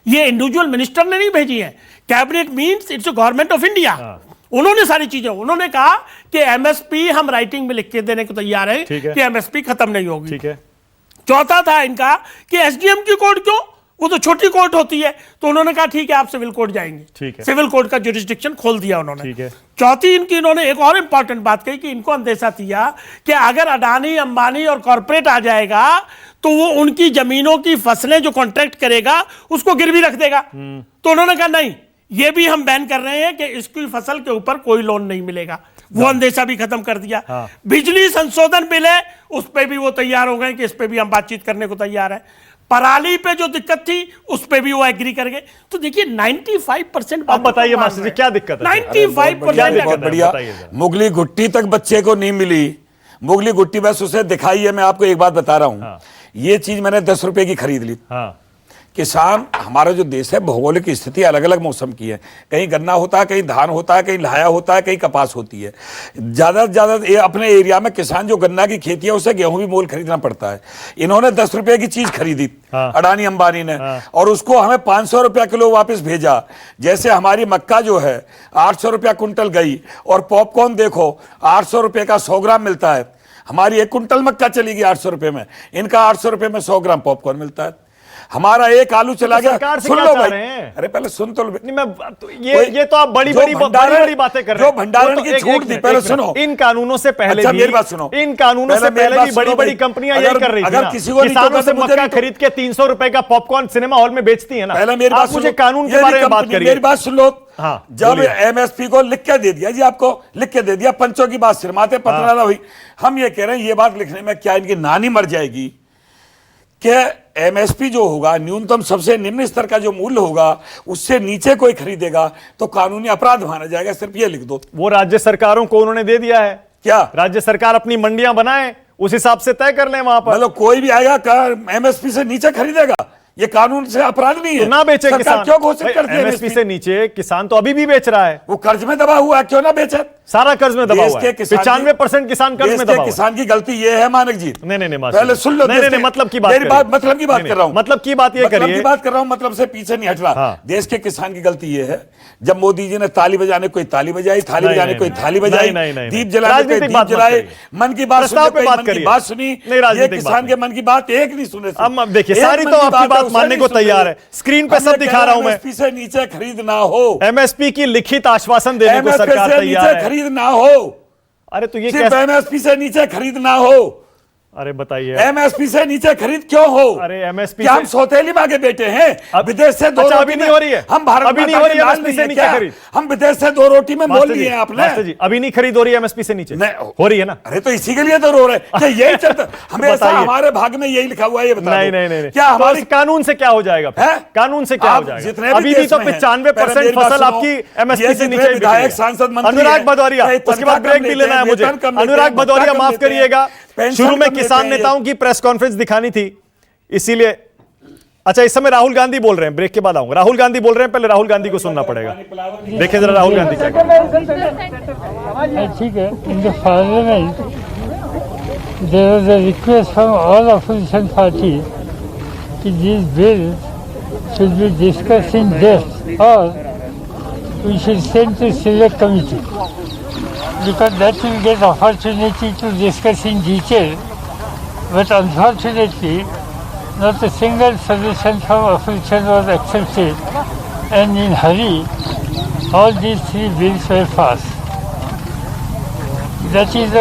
S14: ये इंडिविजुअल मिनिस्टर ने नहीं भेजी है। Cabinet means it's government of India. उन्होंने सारी चीजें, उन्होंने कहा कि एमएसपी हम राइटिंग में लिख के देने को तैयार है कि एमएसपी खत्म नहीं होगी।
S1: ठीक है।
S14: चौथा था इनका कि एसडीएम की कोर्ट क्यों, वो तो छोटी कोर्ट होती है, तो उन्होंने कहा ठीक है आप सिविल कोर्ट जाएंगे।
S1: ठीक है।
S14: सिविल कोर्ट का जुरिस्डिक्शन खोल दिया उन्होंने।
S1: ठीक है।
S14: चौथी इन्होंने एक और इंपॉर्टेंट बात कही कि इनको अंदेशा दिया कि अगर अडानी अंबानी और कॉर्पोरेट आ जाएगा तो वो उनकी जमीनों की फसलें जो कॉन्ट्रैक्ट करेगा उसको गिरवी रख देगा। तो उन्होंने कहा नहीं, ये भी हम बैन कर रहे हैं कि इसकी फसल के ऊपर कोई लोन नहीं मिलेगा। वो अंदेशा भी खत्म कर दिया। बिजली संशोधन बिल है, उस पर भी वो तैयार हो गए कि इस पे भी हम बातचीत करने को तैयार है। पराली पे जो दिक्कत थी उस पे भी वो एग्री कर गए। तो देखिए 95%।
S1: अब बताइए मास्टर जी क्या दिक्कत है?
S14: 95%
S13: बहुत बढ़िया। मुगली गुट्टी तक बच्चे को नहीं मिली, मुगली गुट्टी बस उसे दिखाई है। मैं आपको एक बात बता रहा हूं, ये चीज मैंने 10 रुपए की खरीद ली। किसान, हमारा जो देश है भौगोलिक स्थिति अलग अलग मौसम की है, कहीं गन्ना होता है, कहीं धान होता है, कहीं लाया होता है, कहीं कपास होती है। ज़्यादा से ज़्यादा अपने एरिया में किसान जो गन्ना की खेती है उसे गेहूं भी मोल खरीदना पड़ता है। इन्होंने 10 रुपए की चीज़ खरीदी अडानी अंबानी ने, और उसको हमें 500 रुपया किलो वापस भेजा। जैसे हमारी मक्का जो है 800 रुपया कुंटल गई, और पॉपकॉर्न देखो 800 रुपये का 100 ग्राम मिलता है। हमारी 1 कुंटल मक्का चली गई 800 रुपये में, इनका 800 रुपये में 100 ग्राम पॉपकॉर्न मिलता है। हमारा एक आलू चला गया। सुन लो भाई, अरे पहले सुन तो
S1: ये तो आप बड़ी बड़ी बातें कर रहे हैं।
S13: जो भंडारण की छूट दी, पहले सुनो।
S1: इन कानूनों से पहले
S13: अच्छा, मेरी बात सुनो।
S1: इन कानूनों से पहले भी बड़ी बड़ी कंपनियां यही कर रही थी।
S13: अगर किसी को
S1: किसानों से मक्का खरीद के 300 रुपए का पॉपकॉर्न सिनेमा हॉल में बेचती है ना।
S13: पहले मेरी बात
S1: मुझे कानून के बारे में बात करिए।
S13: मेरी बात सुन लो। जब एमएसपी को लिख के दे दिया जी, आपको लिख के दे दिया, पंचों की बात सिरमाते पत्र हुई। हम ये कह रहे हैं, ये बात लिखने में क्या इनकी नानी मर जाएगी कि एमएसपी जो होगा, न्यूनतम सबसे निम्न स्तर का जो मूल्य होगा, उससे नीचे कोई खरीदेगा तो कानूनी अपराध माना जाएगा। सिर्फ ये लिख दो।
S1: वो राज्य सरकारों को उन्होंने दे दिया है।
S13: क्या
S1: राज्य सरकार अपनी मंडियां बनाए, उस हिसाब से तय कर लें वहां पर।
S13: मतलब कोई भी आएगा एमएसपी से नीचे खरीदेगा, ये कानून से अपराध नहीं है।
S1: तो ना बेचे किसान।
S13: क्यों घोषित करते हैं?
S1: एमएसपी से नीचे किसान तो अभी भी बेच रहा है।
S13: वो कर्ज में दबा हुआ है, क्यों ना बेचे?
S1: सारा कर्ज में दबा हुआ है। 95% किसान कर्ज में दबा हुआ है।
S13: किसान की गलती ये है मानक जी।
S1: नहीं
S13: पहले सुन लो।
S1: नहीं, मतलब की बात
S13: मेरी बात, मतलब की बात कर रहा हूँ।
S1: मतलब की बात ये करिए।
S13: मतलब की बात कर रहा हूँ, मतलब से पीछे नहीं हट रहा। देश के किसान की गलती ये है, जब मोदी जी ने ताली बजाने कोई ताली बजाई, थाली बजाने कोई थाली बजाई, दीप जलाने कोई दीप जलाए, मन की बात सुनी, ये किसान के मन की बात एक नहीं सुने।
S1: देखिए, सारी तो आपकी बात मानने को तैयार है। स्क्रीन पे सब दिखा रहा हूं मैं।
S13: एमएसपी से नीचे खरीद ना हो।
S1: एमएसपी की लिखित आश्वासन देने को सरकार तैयार है।
S13: खरीद ना हो।
S1: अरे तो ये
S13: सिर्फ एमएसपी से नीचे खरीद ना हो।
S1: अरे बताइए,
S13: एमएसपी से नीचे खरीद क्यों हो?
S1: अरे एमएसपी
S13: हम सौतेली मांगे बेटे हैं, विदेश से 2 रोटी
S1: नहीं हो रही है।
S13: हम भारत
S1: अभी नहीं हो रही है एमएसपी से नीचे खरीद।
S13: हम विदेश से 2 रोटी में मोल लिए हैं आपने।
S1: अभी नहीं खरीद हो रही है एमएसपी से नीचे, हो रही है ना?
S13: अरे तो इसी के लिए तो रो रहे हैं। यही चलता हमेशा हमारे भाग में यही लिखा हुआ है। ये बताइए
S1: नहीं,
S13: क्या हमारे
S1: कानून से क्या हो जाएगा? कानून से क्या हो जाएगा? अभी भी तो 95% फसल आपकी एमएसपी से नीचे।
S13: विधायक, सांसद, मंत्री
S1: अनुराग भदौरिया, उसके बाद ब्रेक भी लेना है मुझे। अनुराग भदौरिया, माफ करिएगा, शुरू में किसान नेताओं की प्रेस कॉन्फ्रेंस दिखानी थी, इसीलिए। अच्छा, इस समय राहुल गांधी बोल रहे हैं, ब्रेक के बाद आऊंगा। राहुल गांधी बोल रहे हैं, पहले राहुल गांधी को सुनना पड़ेगा। देखिए जरा राहुल गांधी क्या कहते हैं।
S15: ठीक है, in the parliament there was a request from all opposition parties कि this bill should be discussed in depth और we should send to select committee, because that will get opportunity to discuss in detail, but unfortunately not a single suggestion from opposition was accepted, and in hurry all these 3 bills were passed. That is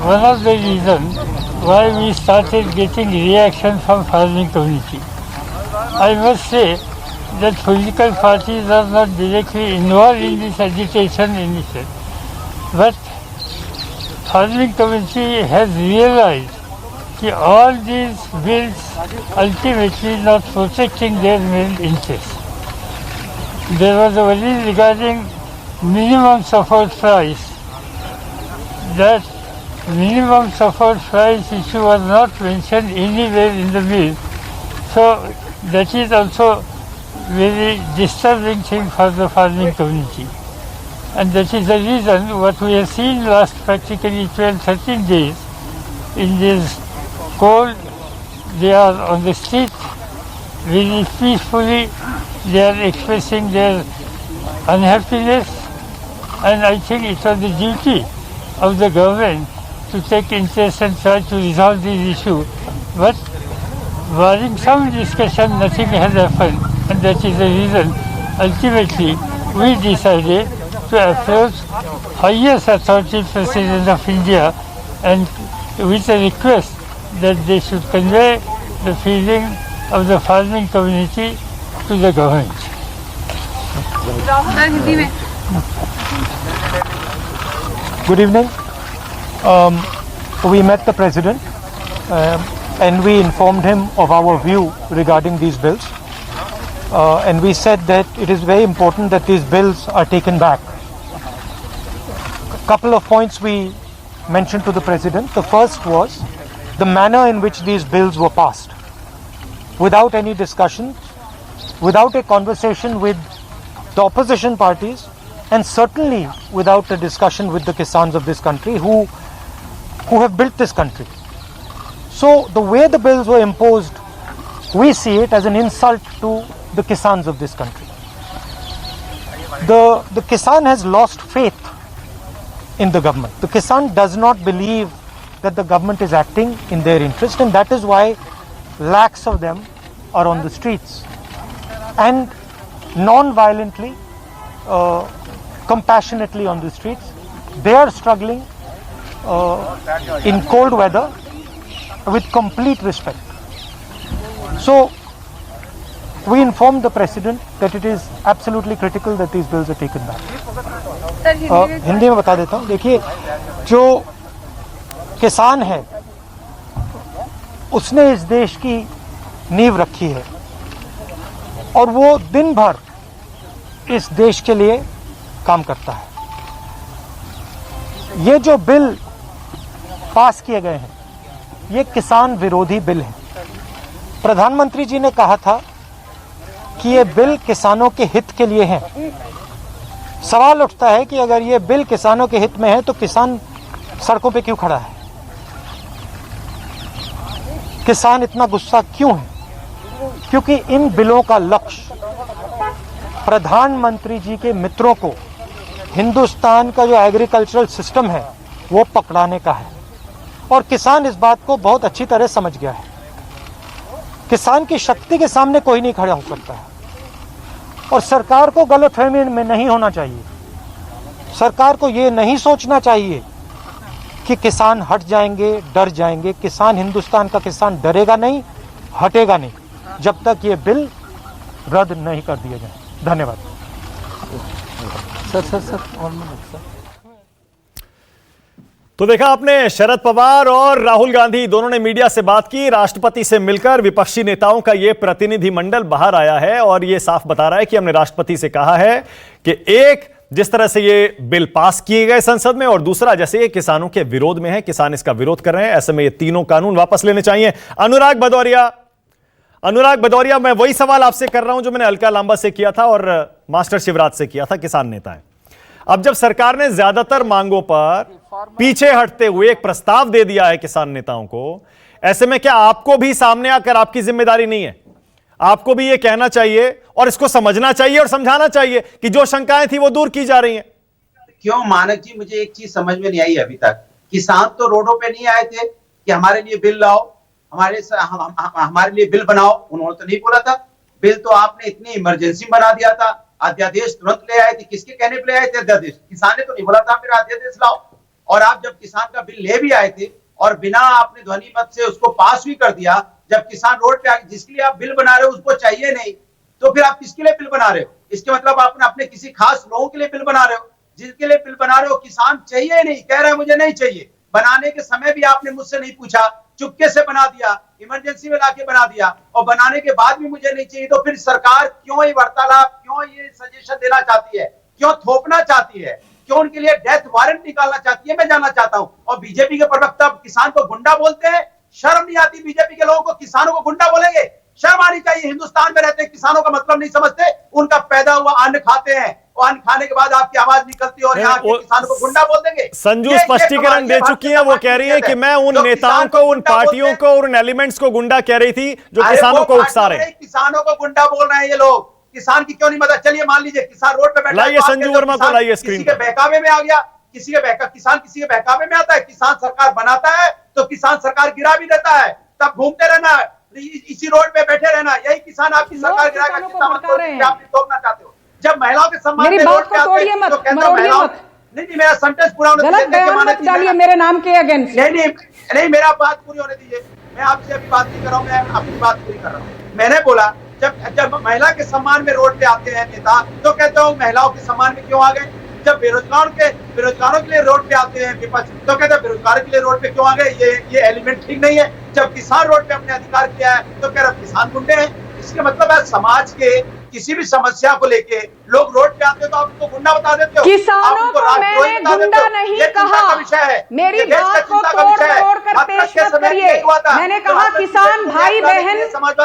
S15: one of the reasons why we started getting reaction from farming community. I must say that political parties are not directly involved in this agitation initiative. But farming community has realized that all these bills ultimately not protecting their main interests. There was a worry regarding minimum support price. That minimum support price issue was not mentioned anywhere in the bill. So that is also very disturbing thing for the farming community. And that is the reason what we have seen last practically 12-13 days in this cold, they are on the street very peacefully, they are expressing their unhappiness, and I think it was the duty of the government to take interest and try to resolve this issue. But barring some discussion, nothing has happened, and that is the reason ultimately we decided to approach highest authority President of India and with a request that they should convey the feeling of the farming community to the government.
S16: Good evening. We met the President and we informed him of our view regarding these bills. And we said that it is very important that these bills are taken back. Couple of points we mentioned to the President. The first was the manner in which these bills were passed. Without any discussion, without a conversation with the opposition parties, and certainly without a discussion with the Kisans of this country who have built this country. So the way the bills were imposed, we see it as an insult to the Kisans of this country. The Kisan has lost faith in the government. The Kisan does not believe that the government is acting in their interest, and that is why lakhs of them are on the streets and non-violently, compassionately on the streets. They are struggling in cold weather with complete respect. So we informed the President that it is absolutely critical that these bills are taken back. Hindi में बता देता हूँ. देखिए, जो किसान है उसने इस देश की नींव रखी है और वो दिन भर इस देश के लिए काम करता है. ये जो बिल पास किए गए हैं ये किसान विरोधी बिल है. प्रधानमंत्री जी ने कहा था कि ये बिल किसानों के हित के लिए है. सवाल उठता है कि अगर ये बिल किसानों के हित में है तो किसान सड़कों पे क्यों खड़ा है? किसान इतना गुस्सा क्यों है? क्योंकि इन बिलों का लक्ष्य प्रधानमंत्री जी के मित्रों को हिंदुस्तान का जो एग्रीकल्चरल सिस्टम है वो पकड़ाने का है और किसान इस बात को बहुत अच्छी तरह समझ गया है. किसान की शक्ति के सामने कोई नहीं खड़ा हो सकता है और सरकार को गलतफहमी में नहीं होना चाहिए. सरकार को ये नहीं सोचना चाहिए कि किसान हट जाएंगे, डर जाएंगे. किसान, हिंदुस्तान का किसान डरेगा नहीं, हटेगा नहीं जब तक ये बिल रद्द नहीं कर दिए जाए. धन्यवाद. सर.
S1: तो देखा आपने, शरद पवार और राहुल गांधी दोनों ने मीडिया से बात की. राष्ट्रपति से मिलकर विपक्षी नेताओं का यह प्रतिनिधिमंडल बाहर आया है और यह साफ बता रहा है कि हमने राष्ट्रपति से कहा है कि एक, जिस तरह से ये बिल पास किए गए संसद में, और दूसरा, जैसे ये किसानों के विरोध में है, किसान इसका विरोध कर रहे हैं, ऐसे में ये तीनों कानून वापस लेने चाहिए. अनुराग भदौरिया, मैं वही सवाल आपसे कर रहा हूं जो मैंने अलका लांबा से किया था और मास्टर शिवराज से किया था. किसान नेता है. अब जब सरकार ने ज्यादातर मांगों पर पीछे हटते हुए एक प्रस्ताव दे दिया है किसान नेताओं को, ऐसे में क्या आपको भी सामने आकर, आपकी जिम्मेदारी नहीं है, आपको भी यह कहना चाहिए और इसको समझना चाहिए और समझाना चाहिए कि जो शंकाएं थी वो दूर की जा रही हैं?
S17: क्यों मानक जी, मुझे एक चीज समझ में नहीं आई अभी तक. किसान तो रोडों पे नहीं आए थे कि हमारे लिए बिल लाओ, हमारे लिए बिल बनाओ. उन्होंने तो नहीं बोला था. बिल तो आपने इतनी इमरजेंसी बना दिया था. अध्यादेश तुरंत ले आए थे. किसके कहने पे ले आए थे अध्यादेश? किसान ने तो नहीं बोला था मेरा अध्यादेश लाओ. और आप जब किसान का बिल ले भी आए थे और बिना आपने ध्वनि मत से उसको पास भी कर दिया, जब किसान रोड पे आके, जिसके लिए आप बिल बना रहे हो उसको चाहिए नहीं, तो फिर आप किसके लिए बिल बना रहे हो? इसके मतलब आपने अपने किसी खास लोगों के लिए बिल बना रहे हो. जिसके लिए बिल बना रहे हो किसान चाहिए नहीं, कह रहा है मुझे नहीं चाहिए. बनाने के समय भी आपने मुझसे नहीं पूछा, चुपके से बना दिया, इमरजेंसी में लाके बना दिया, और बनाने के बाद भी मुझे नहीं चाहिए. तो फिर सरकार क्यों ये वार्तालाप, क्यों ये सजेशन देना चाहती है, क्यों थोपना चाहती है, क्यों उनके लिए डेथ वारंट निकालना चाहती है, मैं जानना चाहता हूं. और बीजेपी के प्रवक्ता किसान को गुंडा बोलते हैं. शर्म नहीं आती बीजेपी के लोगों को? किसानों को गुंडा बोलेंगे? शर्म आनी चाहिए. हिंदुस्तान में रहते किसानों का मतलब नहीं समझते. उनका पैदा हुआ अन्न खाते हैं, और अन्न खाने के बाद आपकी आवाज निकलती है और यहाँ के किसानों को गुंडा बोल देंगे.
S1: संजू स्पष्टीकरण दे चुकी है. वो कह रही है कि मैं उन नेताओं को, उन पार्टियों को, उन एलिमेंट्स को गुंडा कह रही थी जो किसानों को उकसा रहे हैं.
S17: किसानों को गुंडा बोल रहे हैं ये लोग. किसान की क्यों नहीं मदद? चलिए मान लीजिए किसान रोड पे बैठा,
S1: लाइए संजू वर्मा को, लाइए स्क्रीन
S17: पर. बहकावे में आ गया, किसान किसी के बहकावे में आता है. किसान सरकार बनाता है तो किसान सरकार गिरा भी देता है. तब घूमते रहना, इसी रोड पे बैठे रहना, यही किसान आपकी सरकार गिराएगा. आप तोड़ना चाहते हो. जब महिलाओं के सम्मान में रोड पे आते हैं तो कहते हो महिलाओं, नहीं मेरा सेंटेंस पूरा होने दीजिए.
S12: मेरे नाम के अगेंस्ट
S17: नहीं, मेरा बात पूरी होने दीजिए. मैं आपसे अभी बात नहीं कर रहा हूँ, मैं अपनी बात पूरी कर रहा हूँ. मैंने बोला जब महिला के सम्मान में रोड पे आते हैं नेता तो कहते हो महिलाओं के सम्मान में क्यों आ गए. जब बेरोजगारों के लिए रोड पे आते हैं विपक्ष तो कहते हैं बेरोजगारों के लिए रोड पे क्यों आ गए. ये एलिमेंट ठीक नहीं है. जब किसान रोड पे अपने अधिकार किया है तो कह रहे किसान गुंडे हैं. इसके मतलब है समाज के किसी भी समस्या को लेके लोग रोड पे आते हो तो आप उनको गुंडा बता देते हो।
S12: किसानों को मैंने गुंडा नहीं कहा, मेरी बात को तोड़ तोड़ कर पेश मत करिए। मैंने कहा किसान भाई बहन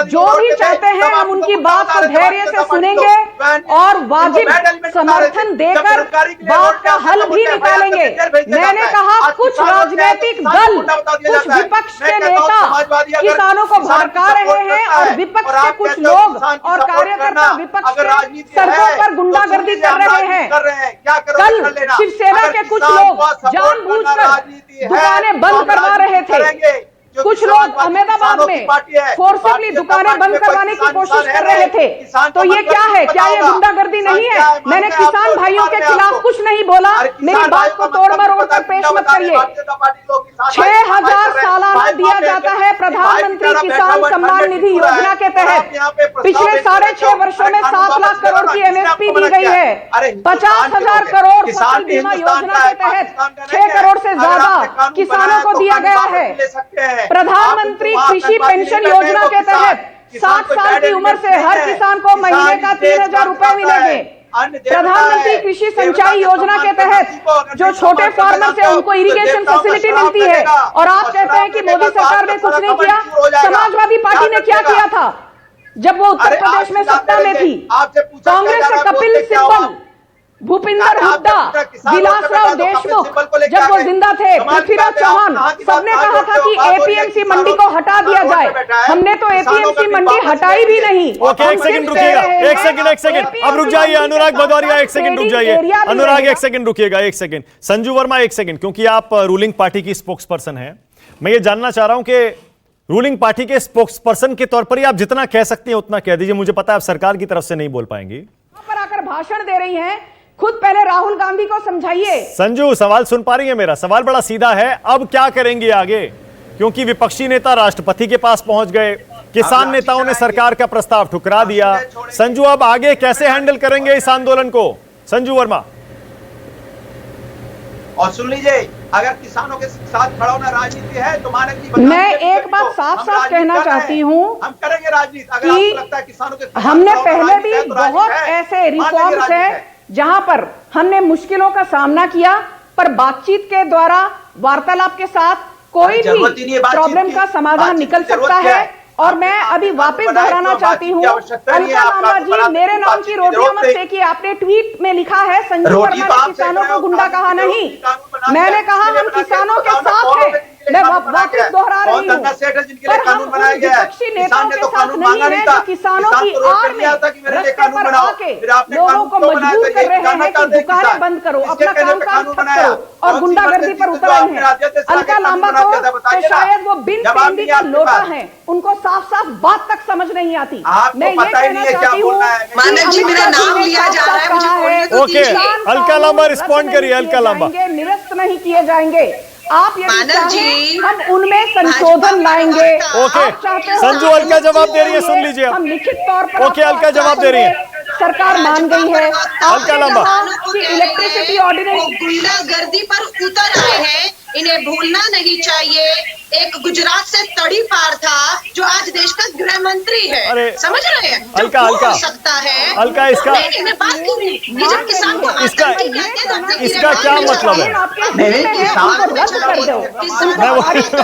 S12: जो भी चाहते हैं हम उनकी बात को धैर्य से सुनेंगे और वाजिब समर्थन देकर बात का हल भी निकालेंगे। मैंने कहा कुछ राजनीतिक दल, कुछ विपक्ष के नेता किसानों को भड़का रहे हैं और विपक्ष के कुछ लोग और कार्यकर्ता विपक्ष के सड़कों पर गुंडागर्दी कर रहे हैं। कल शिवसेना के कुछ लोग जानबूझकर दुकानें बंद करवा रहे थे, कुछ लोग अहमदाबाद में फोर्सफुली दुकानें बंद करवाने की कोशिश कर रहे थे। तो ये क्या है? क्या ये गुंडागर्दी नहीं है? मैंने किसान भाइयों के खिलाफ कुछ नहीं बोला, मेरी बात को तोड़ मरोड़ कर पेश मत करिए। 6,000 सालाना दिया जाता है प्रधानमंत्री किसान सम्मान निधि योजना के तहत। पिछले 6.5 वर्षों में 7 लाख करोड़ की MSP दी गई है। 50,000 करोड़ फसल बीमा योजना के तहत 6 करोड़ से ज्यादा किसानों को दिया गया है। प्रधानमंत्री कृषि पेंशन योजना के तहत 60 साल की उम्र से हर किसान को महीने का 3,000 रुपए मिलेंगे। प्रधानमंत्री कृषि सिंचाई योजना के तहत जो छोटे फार्मर से उनको इरिगेशन फैसिलिटी मिलती है। और आप कहते हैं कि मोदी सरकार ने कुछ नहीं किया। समाजवादी पार्टी ने क्या किया था जब वो उत्तर प्रदेश में सत्ता में थी? कांग्रेस से कपिल सिब्बल, भूपिंदर हुड्डा, विलासराव देशमुख जब वो जिंदा थे, पृथ्वीराज चौहान, सबने कहा था कि APMC मंडी को हटा दिया जाए। हमने तो APMC मंडी हटाई भी नहीं।
S1: ओके, एक सेकंड रुकिएगा, एक सेकंड अब रुक जाइए। अनुराग भदौरिया एक सेकंड रुक जाइए। अनुराग एक सेकंड रुकिएगा, एक सेकंड। संजू वर्मा एक सेकंड, क्योंकि आप रूलिंग पार्टी की स्पोक्स पर्सन है। मैं ये जानना चाह रहा हूं कि रूलिंग पार्टी के स्पोक्स पर्सन के तौर पर ही आप जितना कह सकती हैं उतना कह दीजिए। मुझे पता है आप सरकार की तरफ से नहीं बोल पाएंगी।
S12: पर आकर भाषण दे रही हैं, खुद पहले राहुल गांधी को समझाइए।
S1: संजू सवाल सुन पा रही है मेरा? सवाल बड़ा सीधा है, अब क्या करेंगे आगे? क्योंकि विपक्षी नेता राष्ट्रपति के पास पहुंच गए, किसान नेताओं ने सरकार का प्रस्ताव ठुकरा दिया। संजू अब आगे कैसे हैंडल करेंगे इस आंदोलन को? संजू वर्मा।
S17: और सुन लीजिए, अगर किसानों के साथ खड़ा होना राजनीति है तो मानक जी,
S12: मैं एक बात साफ साफ कहना चाहती हूँ,
S17: हम करेंगे राजनीति। अगर आपको लगता है किसानों के
S12: हमने पहले भी बहुत ऐसे रिफॉर्म्स हैं जहां पर हमने मुश्किलों का सामना किया, पर बातचीत के द्वारा, वार्तालाप के साथ कोई भी प्रॉब्लम का समाधान निकल सकता है। और मैं अभी वापस दोहराना चाहती हूँ, अलका लांबा जी मेरे नाम की रोटियां मत सेकिए। आपने ट्वीट में लिखा है संजू वर्मा ने किसानों को गुंडा कहा नहीं, मैंने कहा हम किसानों के साथ हैं। मैं वापस दोहरा रही हूँ, पर हम विपक्षी नेताओं के साथ नहीं है जो किसानों की आड़ में रास्ते पर आके लोगों को मजबूर कर रहे हैं कि दुकानें बंद करो, अपना कामकाज ठप करो और गुंडागर्दी पर उतर रहे हैं। अलका लांबा को तो शायद वो बिन पेंदी का लोटा है, उनको साफ साफ बात तक समझ नहीं आती। मैं ये कहना चाहती हूँ,
S1: ओके अलका लांबा रिस्पॉन्ड करिए। अलका लांबा,
S12: निरस्त नहीं किए जाएंगे। आप यदि चाहें हम उनमें संशोधन लाएंगे।
S1: ओके संजू, अलका जवाब दे रही है, सुन लीजिए।
S12: हम लिखित तौर पर
S1: ओके अलका जवाब दे रही है।
S12: सरकार मान गई है।
S1: अलका लांबा,
S12: इलेक्ट्रिसिटी ऑर्डिनेंस
S9: गुंडागर्दी पर उतर आए हैं, इन्हें भूलना नहीं चाहिए। एक गुजरात से तड़ीपार था जो आज देश का गृह मंत्री है, समझ रहे हैं?
S1: अलका अलका
S9: सकता है
S1: अलका, इसका
S9: बात क्यों जब किसान को
S1: इसका क्या मतलब है?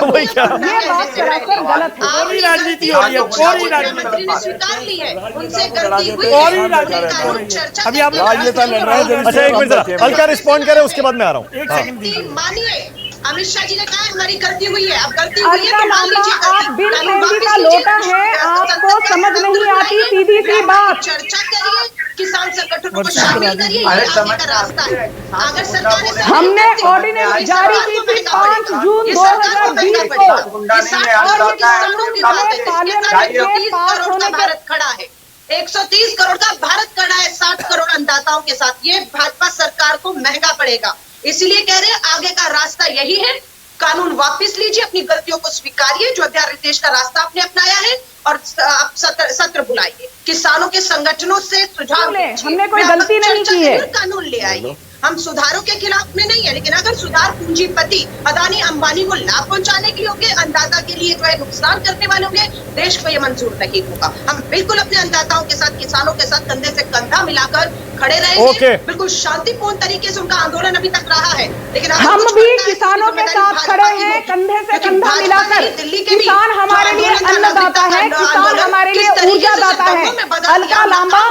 S12: वही क्या गलत है,
S14: कोई राजनीति हो रही है, कोई राजनीति
S9: ने स्वीकार ली है, उनसे गलती हुई।
S14: अभी आप
S1: अच्छा एक मिनट जरा अलका रिस्पॉन्ड करे, उसके बाद मैं आ रहा हूँ।
S14: एक सेकंड
S9: मानिए, अमित शाह जी ने कहा हमारी गलती हुई है, अब गलती हुई है तो मान
S12: आप
S9: लीजिए।
S12: बिन पेंदी का लोटा है, आपको समझ नहीं आती सीधी सी बात।
S9: चर्चा करिए, किसान संगठनों को शामिल करिए, ये आगे का रास्ता है। अगर सरकार
S12: हमने ऑर्डिनेंस जारी की थी 5 जून 2020 को,
S9: भारत खड़ा है, 130 करोड़ का भारत खड़ा है 60 करोड़ अन्नदाताओं के साथ। ये भाजपा सरकार को महंगा पड़ेगा, इसलिए कह रहे हैं आगे का रास्ता यही है। कानून वापस लीजिए, अपनी गलतियों को स्वीकारिए, जो अध्यादेश का रास्ता आपने अपनाया है, और आप सत्र बुलाइए, किसानों के संगठनों से सुझाव लीजिए,
S12: हमने कोई गलती नहीं की है,
S9: कानून ले आइए। हम सुधारों के खिलाफ में नहीं है, लेकिन अगर सुधार पूंजीपति अदानी अंबानी को लाभ पहुंचाने के लिए होंगे, अन्नदाता के लिए जो है नुकसान करने वाले होंगे, देश को ये मंजूर नहीं होगा। हम बिल्कुल अपने अन्नदाताओं के साथ, किसानों के साथ कंधे से कंधा मिलाकर खड़े रहेंगे। बिल्कुल शांतिपूर्ण तरीके से उनका आंदोलन अभी तक रहा है, लेकिन
S12: हम भी किसानों के साथ खड़े हैं, कंधे से कंधा मिलाकर। किसान हमारे लिए अन्नदाता है, किसान हमारे लिए ऊर्जादाता है। अलका लांबा,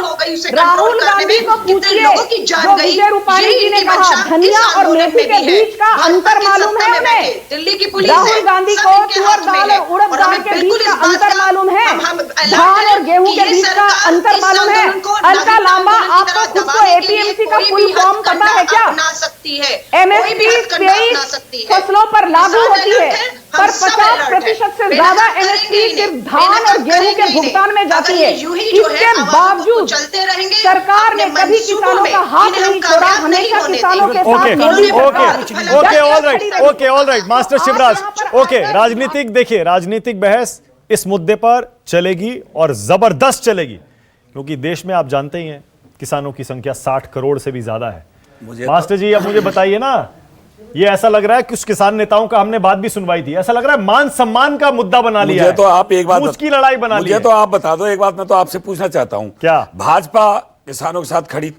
S12: राहुल गांधी को पूछिए, जो विजय रूपाणी जी ने कहा धनिया और मेथी के बीच का अंतर मालूम है उन्हें?
S9: दिल्ली की पुलिस
S12: राहुल गांधी को तुअर दाल और उड़द दाल के बीच का अंतर मालूम है? धान और गेहूं के बीच का अंतर मालूम है? अलका लांबा, आपको खुद को एपीएमसी का फुल फॉर्म पता है क्या? एमएसपी 23 फसलों पर लागू होती है, पर 50% से ज्यादा एमएसपी सिर्फ धान और गेहूं के भुगतान में जाती है। इसके बावजूद सरकार ने कभी किसानों का हाथ नहीं छोड़ा, हमेशा किसानों के साथ मोदी सरकार।
S1: Okay all right master Shivraj, okay राजनीतिक, देखिए राजनीतिक बहस इस मुद्दे पर चलेगी और जबरदस्त चलेगी, क्योंकि देश में आप जानते ही हैं किसानों की संख्या 60 करोड़ से भी ज्यादा है। मास्टर जी अब मुझे बताइए ना, ये ऐसा लग रहा है कुछ किसान नेताओं का हमने बात भी सुनवाई थी, ऐसा लग रहा है मान सम्मान का मुद्दा बना लिया है।
S13: तो आप एक बात,
S1: उसकी लड़ाई बना ली है।
S13: मुझे तो आप बता दो एक बात, मैं तो आपसे पूछना चाहता हूं, क्या भाजपा किसानों के साथ खड़ी?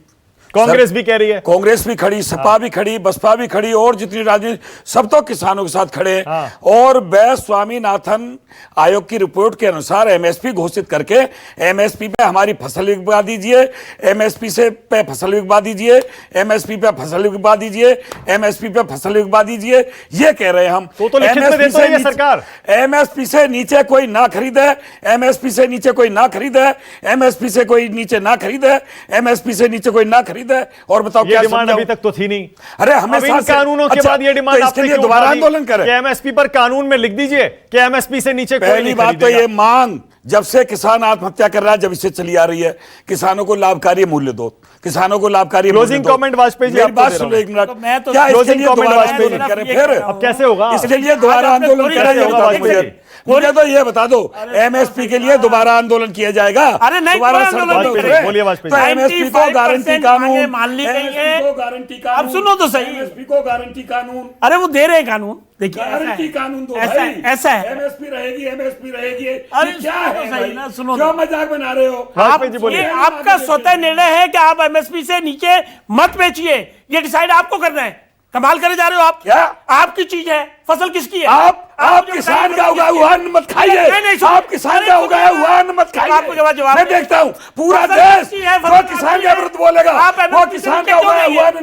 S1: कांग्रेस भी कह रही है,
S13: कांग्रेस भी खड़ी, सपा भी खड़ी, बसपा भी खड़ी, और जितनी राजनीति सब तो किसानों के साथ खड़े हैं। और वह स्वामीनाथन आयोग की रिपोर्ट के अनुसार एमएसपी घोषित करके एमएसपी पे हमारी फसल बिकवा दीजिए, एमएसपी से पे फसल बिकवा दीजिए, एमएसपी पे फसल बिकवा दीजिए, एमएसपी पे फसल बिकवा दीजिए, ये कह रहे हैं हम।
S1: तो लिखित में देती है सरकार,
S13: एमएसपी से नीचे कोई ना खरीदे, एमएसपी से नीचे कोई ना खरीदे, एमएसपी से कोई नीचे ना खरीदे, एमएसपी से नीचे कोई ना खरीदे। और बताओ
S1: ये डिमांड अभी तक तो थी नहीं।
S13: अरे हमें
S1: कानूनों के बाद ये डिमांड
S13: इसके लिए दोबारा आंदोलन करें,
S1: एमएसपी पर कानून में लिख दीजिए कि एमएसपी से नीचे कोई
S13: पहली बात तो ये मांग जब से किसान आत्महत्या कर रहा है, जब इससे चली आ रही है, किसानों को लाभकारी मूल्य दो, किसानों को लाभकारी
S1: क्लोजिंग कमेंट वाजपेयी जी,
S13: बात सुनो एक मिनट,
S1: क्या इसके लिए दोबारा आंदोलन करें? फिर अब कैसे होगा?
S13: इसके लिए दोबारा आंदोलन करें? मुझे तो ये बता दो, एमएसपी के लिए दोबारा आंदोलन किया जाएगा?
S14: अरे नहीं,
S1: बोलिए वाजपेयी,
S13: तो एमएसपी को गारंटी कानून
S14: मान ली गई है।
S13: गारंटी
S14: अब सुनो तो सही,
S13: एमएसपी को गारंटी कानून,
S14: अरे वो दे रहे हैं कानून, देखिए
S13: गारंटी कानून दो,
S14: ऐसा है,
S13: एमएसपी रहेगी, एमएसपी रहेगी।
S14: अरे
S13: क्या है
S14: सही ना, सुनो
S13: क्यों मजाक बना रहे हो?
S14: आपका स्वतः निर्णय है कि आप एमएसपी से नीचे मत बेचिए, ये डिसाइड आपको करना है। कमाल करे जा रहे हो आप,
S13: क्या
S14: आपकी चीज है, फसल किसकी है?
S13: आप किसान का उगाया हुआ अन्न मत खाइए, आप किसान का उगाया हुआ अन्न मत खाइए।
S14: आपको जवाब
S13: मैं देखता हूँ पूरा देश वो किसान के विरुद्ध बोलेगा, वो किसान का उगाया हुआ अन्न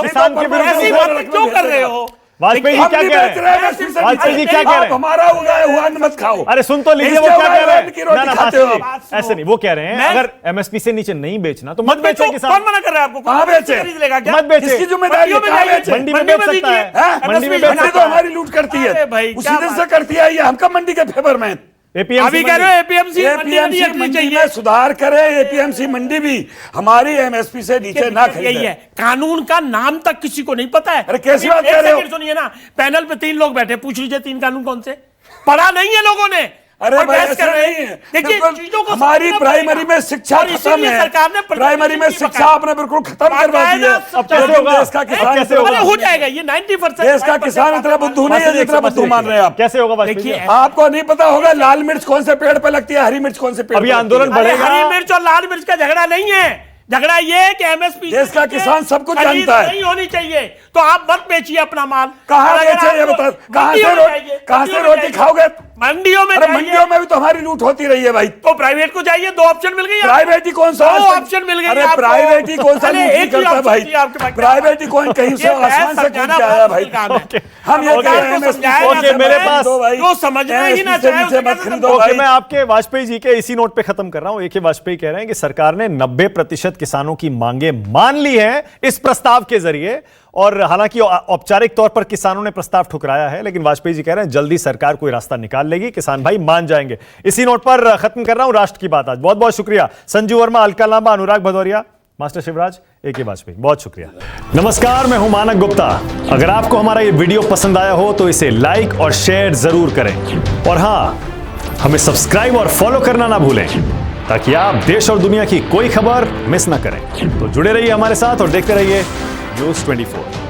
S1: किसान के विरुद्ध
S14: क्यों कर रहे हो?
S1: वाजपेयी जी क्या कह रहे हैं? वाजपेयी जी क्या कह रहे हैं?
S13: हमारा उगाया हुआ अन्न मत खाओ।
S1: अरे सुन तो लीजिए वो क्या कह रहे हैं।
S13: ना
S1: ऐसे नहीं, वो कह रहे हैं अगर एमएसपी से नीचे नहीं बेचना तो मत बेचे किसान।
S14: कौन मना कर रहा है आपको?
S13: कहाँ बेचे?
S1: मत बेचे,
S13: इसकी जिम्मेदारी है।
S1: मंडी में बेच सकता है, मंडी में बेच सकता है।
S13: तो हमारी लूट करती है, उसी दिन से करती है ये, हम कब मंडी के फेवर में?
S14: अभी कह रहे हो एपीएमसी
S13: मंडी में सुधार करे, एपीएमसी मंडी भी हमारी एमएसपी से नीचे ना खरीदे।
S14: है कानून का नाम तक किसी को नहीं पता है।
S13: अरे कैसी बात कर रहे हो?
S14: सुनिए ना, पैनल पे 3 लोग बैठे, पूछ लीजिए 3 कानून कौन से पढ़ा नहीं है लोगों ने।
S13: अरे भाई ऐसा नहीं है,
S14: देखिए चीजों को
S13: हमारी प्राइमरी में शिक्षा खत्म है,
S14: सरकार ने
S13: प्राइमरी में शिक्षा आपने बिल्कुल खत्म करवा दी है।
S1: अब कैसे होगा?
S13: देश का किसान कैसे होगा?
S14: हो जाएगा ये 90%।
S13: देश का किसान इतना बुद्धू नहीं है जितना बुद्धू मान रहे हैं आप।
S1: कैसे होगा?
S14: देखिए
S13: आपको नहीं पता होगा लाल मिर्च कौन से पेड़ पे लगती है, हरी मिर्च कौन से पेड़?
S1: अभी आंदोलन बढ़ेगा।
S14: हरी मिर्च और लाल मिर्च का झगड़ा नहीं है, झगड़ा ये है कि एमएसपी
S13: देश का किसान सब कुछ जानता है,
S14: नहीं होनी चाहिए, तो आप मत बेचिए अपना माल।
S13: कहाँ बेचे ये बता, कहाँ से रोटी खाओगे?
S14: मंडियों में।
S13: मंडियों में भी तो हमारी लूट होती रही है भाई।
S14: तो प्राइवेट को जाइए, 2 ऑप्शन मिल गई।
S13: प्राइवेट ही कौन सा?
S14: 2 ऑप्शन मिल गई।
S13: अरे प्राइवेट ही कौन सा लूट करता है भाई? प्राइवेट ही कौन कहीं से आसमान से कूद के आया भाई? हम ये कह रहे हैं
S1: मेरे पास
S14: जो समझना ही ना चाहे
S13: मत खरीदो भाई।
S1: मैं आपके वाजपेयी जी के इसी नोट पे खत्म कर रहा हूं। AK वाजपेयी कह रहे हैं कि सरकार ने 90% किसानों की मांगे मान ली हैं इस प्रस्ताव के जरिए, और हालांकि औपचारिक तौर पर किसानों ने प्रस्ताव ठुकराया है, लेकिन वाजपेयी जी कह रहे हैं जल्दी सरकार कोई रास्ता निकाल लेगी, किसान भाई मान जाएंगे। इसी नोट पर खत्म कर रहा हूं राष्ट्र की बात आज। बहुत बहुत शुक्रिया संजू वर्मा, अलका लांबा, अनुराग भदौरिया, मास्टर शिवराज, AK वाजपेयी, बहुत शुक्रिया। नमस्कार, मैं हूं मानक गुप्ता। अगर आपको हमारा ये वीडियो पसंद आया हो तो इसे लाइक और शेयर जरूर करें, और हां, हमें सब्सक्राइब और फॉलो करना ना भूलें ताकि आप देश और दुनिया की कोई खबर मिस ना करें। तो जुड़े रहिए हमारे साथ और देखते रहिए न्यूज 24।